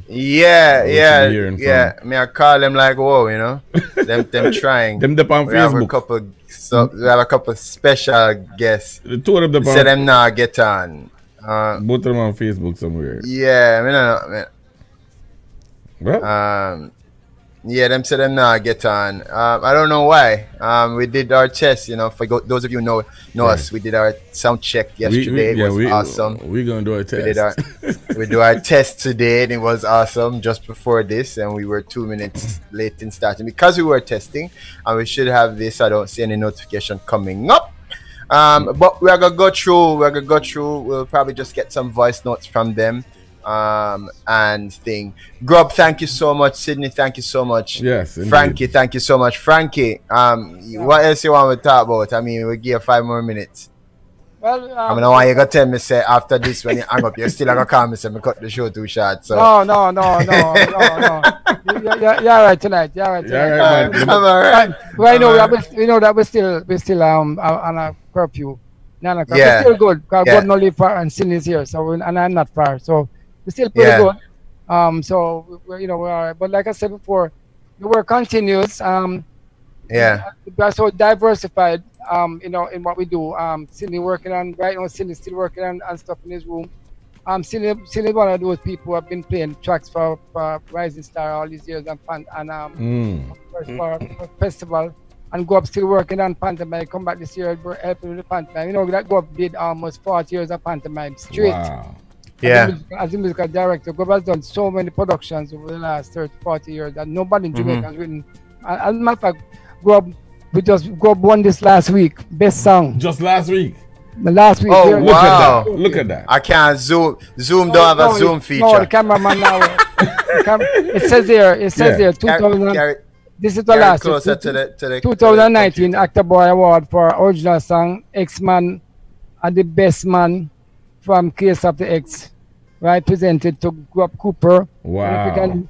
Yeah. Me I call them like, whoa, you know. them trying. Them on we Facebook. We have a couple special guests. The two of them say them now get on. Both of them on Facebook somewhere. Yeah, I mean, well, yeah, them say them now get on. I don't know why. We did our test, you know. For those of you know us, we did our sound check yesterday. It was awesome. We're gonna do a test. We do our test today, and it was awesome. Just before this, and we were 2 minutes late in starting because we were testing, and we should have this. I don't see any notification coming up. But we're gonna go through. We'll probably just get some voice notes from them. And thing. Grub, thank you so much. Sydney, thank you so much. Yes, indeed. Frankie, thank you so much. Frankie, what else you want to talk about? I mean, we'll give you 5 more minutes. Well, I mean, why you gonna tell me say after this when you hang up, you're still gonna call me say me cut the show too short. So no. You're right tonight. Yeah, I'm alright. Well, we know that we're still on a curfew. No, Yeah. we're still good because Yeah. God not live far and sin is here. So and I'm not far. So we're still pretty good. So we're all right. But like I said before, the work continues. Yeah. We're so diversified. In what we do. Cindy working on right now. Cindy's still working on stuff in his room. Cindy one of those people who have been playing tracks for Rising Star all these years and for festival. And Go Up still working on pantomime. Come back this year, helping with the pantomime. You know that Go Up did almost 40 years of pantomime straight. Wow. Yeah. As a musical director, Go Up has done so many productions over the last 30, 40 years that nobody in Jamaica has written. As a matter of fact, Go Up. We just won this last week. Best song. Just last week. The last week. Oh, wow. Look at that. I can't zoom. Zoom don't have a zoom feature. No, the cameraman now. It says there. 2000. This is the last. Closer to the 2019 Actor Boy Award for original song, X-Man and the Best Man from Case of the X. Right, presented to Go Up Cooper. Wow.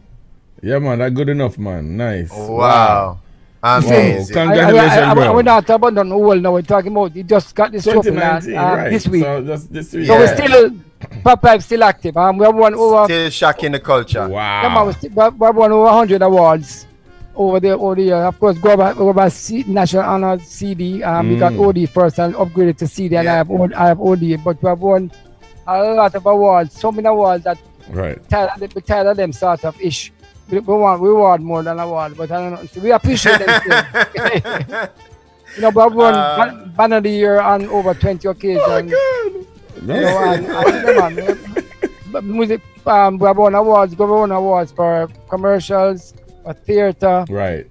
Yeah, man, that's good enough, man. Nice. Wow. Amazing. Congratulations, bro. We're not talking about old now. We're talking about he just got this show right. this week. So just this week. So we're still Pop Pipe still active. We have won over. Still shocking the culture. Wow. Yeah, man, we have won over 100 awards over the year. Of course, go over National Honor CD. We got OD first and upgraded to CD, and I have OD. But we have won a lot of awards. So many awards that we're tired of them sort of ish. We want reward more than award, but I don't know. So we appreciate them still. But we won Band of the Year on over 20 occasions. Oh my God. Music, we have won awards for commercials, for theater, right?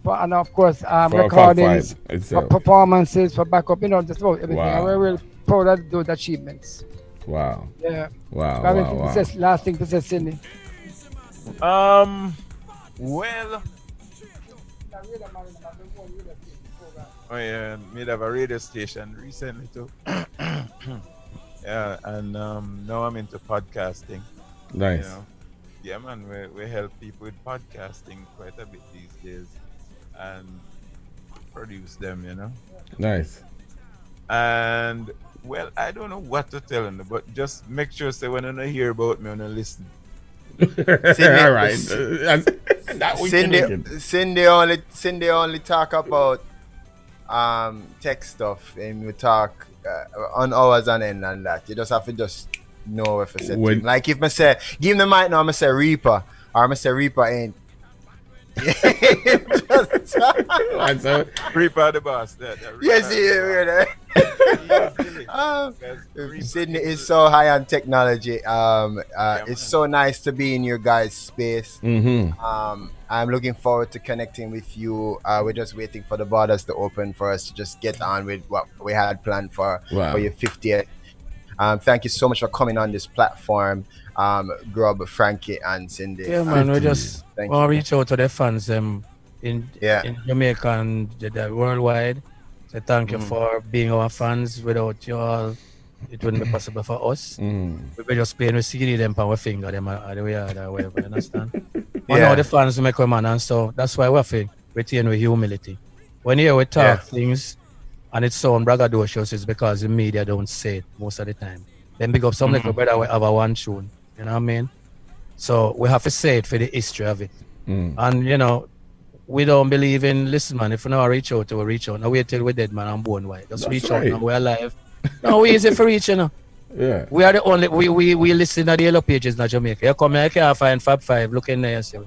And of course, recordings, for performances, for backup. Just about everything. Wow. And we're really proud of those achievements. Wow. Yeah. Wow. Last thing to say, Cindy. Well, we have a radio station recently too. Yeah, and now I'm into podcasting. Nice. Yeah, man, we help people with podcasting quite a bit these days and produce them, you know. Nice. And well, I don't know what to tell them, but just make sure say when you hear about me, when you listen. All right. Cindy only talk about tech stuff, and we talk on hours on end and that. You just have to just know if it's like if I say give him the mic now, I'm say Reaper, or I'm say Reaper ain't. Reaper the boss. Yes, Sydney is so high on technology. It's so nice to be in your guys' space. I'm looking forward to connecting with you. We're just waiting for the borders to open for us to just get on with what we had planned for your 50th. Thank you so much for coming on this platform, Grub, Frankie, and Cindy. Yeah, man, we just want to reach out to the fans in Jamaica and worldwide. So thank you for being our fans. Without you all, it wouldn't be possible for us. We just playing with CD them on our finger, them the way or whatever, you understand? But now the fans make come on, and so that's why we have to retain with humility. When you hear we talk things and it sound braggadocious, it's because the media don't say it most of the time. Then big up some little brother we have a one tune, you know what I mean? So we have to say it for the history of it. And you know, we don't believe in listen, man. If we now reach out, we reach out. Now wait till we're dead, man. I'm born white. Just reach out. Now we're alive. No, we easy for reach, you know. Yeah. We are the only we listen at the Yellow Pages in Jamaica. You come here, you can't find Fab 5. Look in there yourself.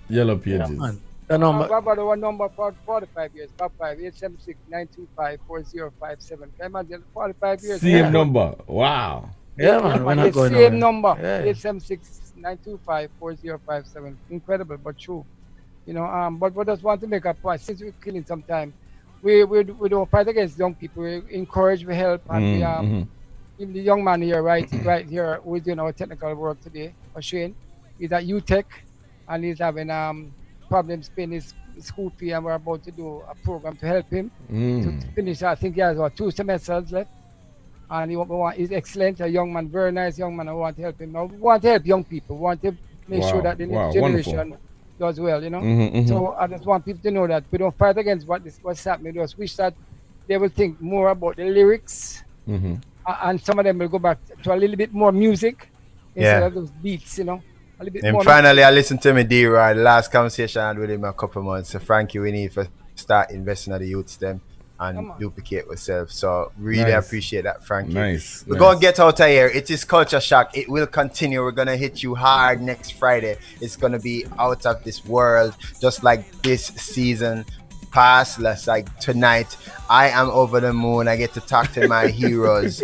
Yellow Pages. Yeah, man. The number. The one number for 45 years. Fab 5 876-925-4057. Can you imagine 45 years? Same number. Wow. Yeah, man. We're not going same number. 876-925-4057. Incredible, but true. You know, but we just want to make a point. Since we're killing some time, we don't fight against young people. We encourage, we help, and even the young man here, right here, who's doing our technical work today, Shane, he's at UTech, and he's having problems paying his school fee, and we're about to do a program to help him to finish. I think he has 2 semesters left, and he's excellent, a young man, very nice young man. I want to help him. Now, we want to help young people. We want to make sure that the next generation. Wonderful. Does well, you know. So I just want people to know that we don't fight against what's happening. We just wish that they will think more about the lyrics, and some of them will go back to a little bit more music instead of those beats, you know. A little bit and more. Finally, I listened to me, D-Roy. The last conversation I had with him a couple of months. So Frankie, we need to start investing in the youth STEM and duplicate ourselves. So really appreciate that, Frankie. We're going to get out of here. It is Culture Shock. It will continue. We're going to hit you hard next Friday. It's going to be out of this world, just like this season past. Like tonight, I am over the moon. I get to talk to my heroes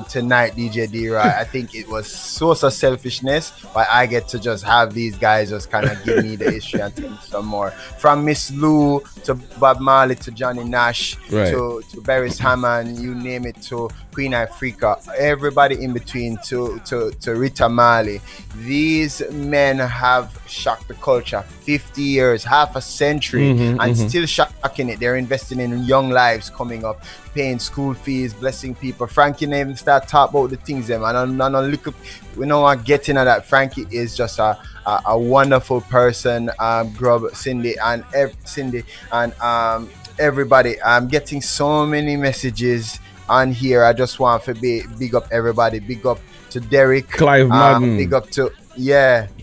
tonight, DJ D-Roy. I think it was so selfishness, but I get to just have these guys just kind of give me the history and tell me some more. From Miss Lou to Bob Marley to Johnny Nash to Beres Hammond, you name it, to Queen Africa, everybody in between to Rita Marley. These men have shocked the culture 50 years, half a century, and still shocking it. They're investing in young lives coming up, paying school fees, blessing people. Frankie never start talk about the things them, and look up, we know what getting at that. Frankie is just a wonderful person. Grub, Cindy and everybody. I'm getting so many messages on here. I just want to big up everybody. Big up to Derek, Clive Madden. Big up to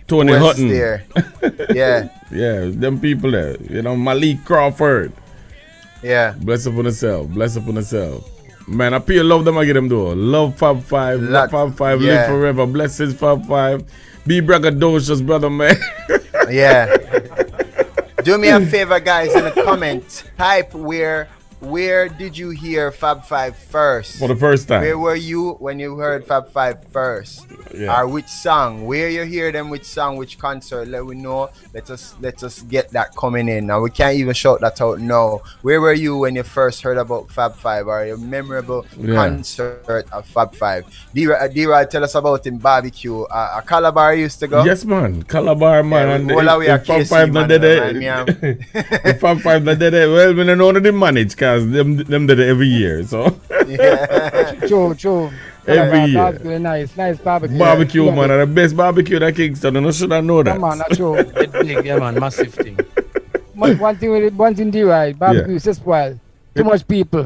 Tony Hutton. There. Them people there. You know, Malik Crawford. Bless up on yourself. Man, I pay love them, I get them do. Love Fab 5. Love Fab 5. Live forever. Blessings Fab 5. Be braggadocious, brother, man. Do me a favor, guys, in the comments. Type where did you hear Fab 5 first? For the first time. Where were you when you heard Fab 5 first? Or which song? Where you hear them, which song, which concert? Let we know. Let us get that coming in. Now we can't even shout that out now. Where were you when you first heard about Fab 5 or your memorable concert of Fab 5? D-Roy, tell us about him barbecue. A Calabar used to go? Yes, man. Calabar, man. If Fab 5 not did it. If Fab 5 not did it, well, we don't know how to manage because them did it every year. So True. Every year. That's really nice barbecue. Barbecue, man, and the best barbecue that Kingston. You should have know that. Yeah, man, that's true. It's big, yeah, man, massive thing. One thing do right, barbecue is just spoiled. Too much people,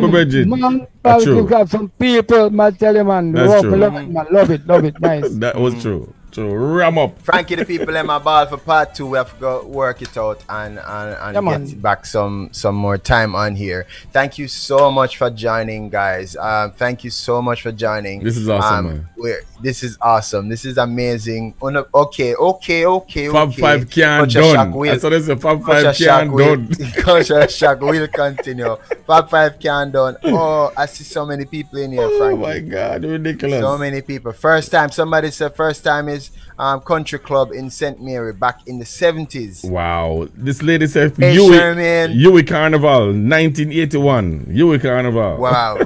Bridget. Man, barbecue got some people, man, tell you, man. That's true. Love it, nice. That was true. So ram up. Frankie, the people in my ball for part 2. We have to go work it out and get back some more time on here. Thank you so much for joining, guys. Thank you so much for joining. This is awesome, man. This is awesome. This is amazing. Okay. Fab 5 can't done. I saw this. Fab 5 can't done. Culture Shock will continue. Fab 5 can't done. Oh, I see so many people in here, Frankie. Oh my God, ridiculous. So many people. First time. Somebody said first time is Country Club in St. Mary back in the 70s. Wow. This lady said Sherman. Yui Carnival 1981. Yui Carnival. Wow.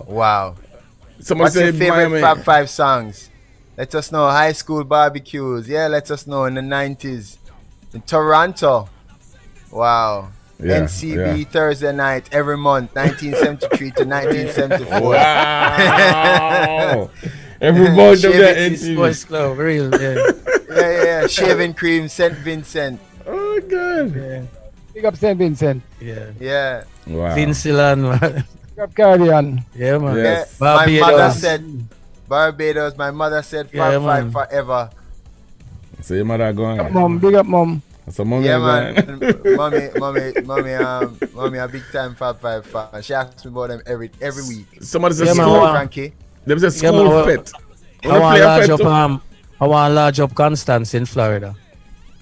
Wow. Someone What's your said favorite Miami. Fab 5 songs? Let us know. High school barbecues. Yeah, let us know in the 90s. In Toronto. Wow. Yeah, NCB Thursday night every month, 1973 to 1974. Wow. Every month of that NCB. Boys Club, real, yeah. Yeah. Shaving Cream, St. Vincent. Oh, God. Yeah. Big up St. Vincent. Yeah. Wow. Vinceland, man. Big up Caribbean. Yeah, man. Yes. My mother said Barbados. My mother said Fab 5 forever. So your mother going? Big up, mom. So mommy, yeah, man. mommy, a big time Fab 5 fan. She asks me about them every week. Somebody says school, Frankie. There's a school fit. I want large up Constance in Florida.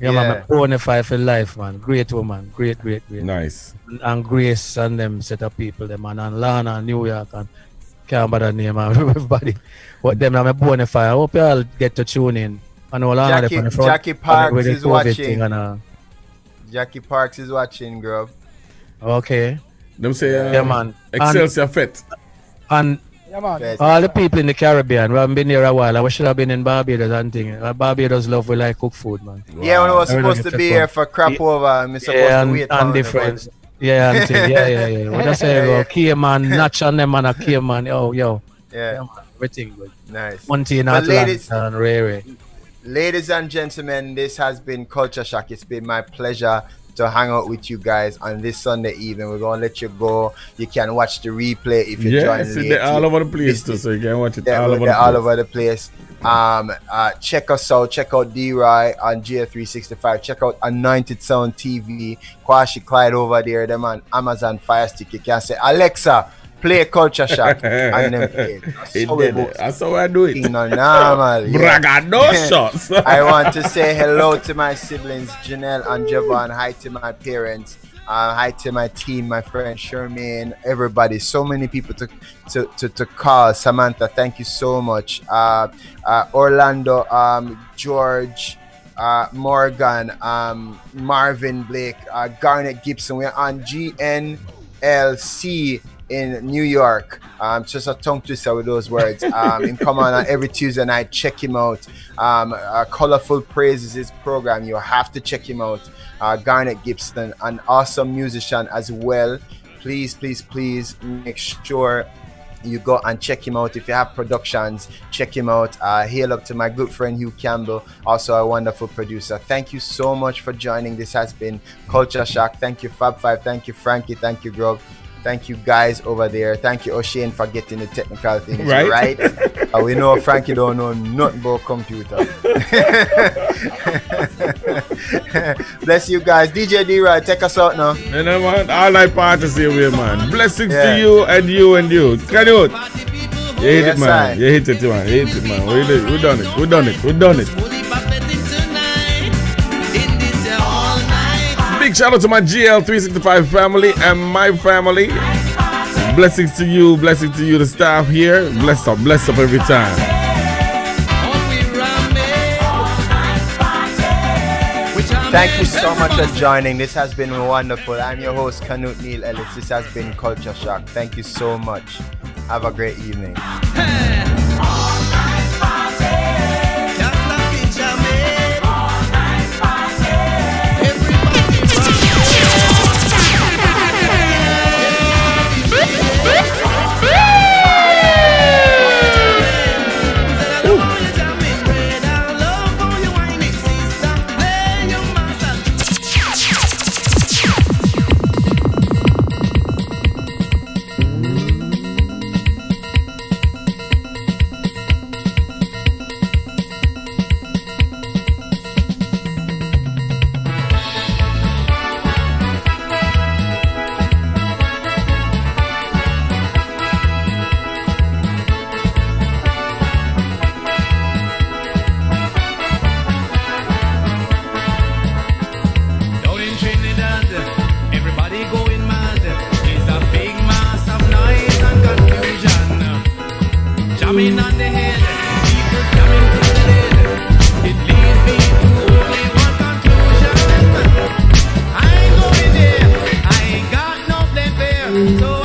Yeah, man. My bonafide for life, man. Great woman. Great. Nice. And Grace and them set of people, them, man. And Lana, New York, and can't bother name everybody. But them, I'm a bonafide. I hope you all get to tune in. I know Jackie Parks is watching. Jackie Parks is watching, girl. Okay. Them say, yeah, man. Excelsior Fet. And yeah, man. All the people in the Caribbean, we haven't been here a while. I should have been in Barbados and things. Barbados love we like cook food, man. Wow. Yeah, when I was supposed to be here for crap over, I'm supposed to wait. And different. Yeah, and yeah. What I say, Cayman, Natch and them, and a Cayman. Oh, yo. Yeah. Man, everything good. Nice. Monty in Atlanta and Ray. Ladies and gentlemen, this has been Culture Shock. It's been my pleasure to hang out with you guys on this Sunday evening. We're going to let you go. You can watch the replay if you join late. They're all over the place too, so you can watch it all over the place. Check us out. Check out D-Roy on GL365. Check out Anointed Sound TV. Kwashi Clyde over there. Them on Amazon Fire Stick. You can say, Alexa, play Culture Shock, and then play it. That's how I do it. Normal. Braggadocious. I want to say hello to my siblings, Janelle and Javon. Hi to my parents. Hi to my team, my friend Shermaine, everybody. So many people to call. Samantha, thank you so much. Orlando, George, Morgan, Marvin Blake, Garnet Gibson. We're on GNLC in New York. Just a tongue twister with those words. Him come on every Tuesday night. Check him out. Colorful Praises, his program. You have to check him out. Garnet Gibson, an awesome musician as well. Please make sure you go and check him out. If you have productions, check him out. Hail up to my good friend Hugh Campbell, also a wonderful producer. Thank you so much for joining. This has been Culture Shock. Thank you, Fab 5. Thank you, Frankie. Thank you, Grub. Thank you guys over there. Thank you, O'Shane, for getting the technical things right. We know Frankie don't know nothing about computer. Bless you guys. DJ D-Ride, take us out now. You know what? All I parties here, man. Blessings to you and you and you. Canute. You hit it, man. You hit it, man. We done it. Big shout out to my GL365 family and my family. Blessings to you, the staff here. Bless up every time. Thank you so much for joining. This has been wonderful. I'm your host, Canute Neil Ellis. This has been Culture Shock. Thank you so much. Have a great evening. jamming on the head, people jamming to the dead. It leads me to only one conclusion. I ain't going there, I ain't got no plan there. So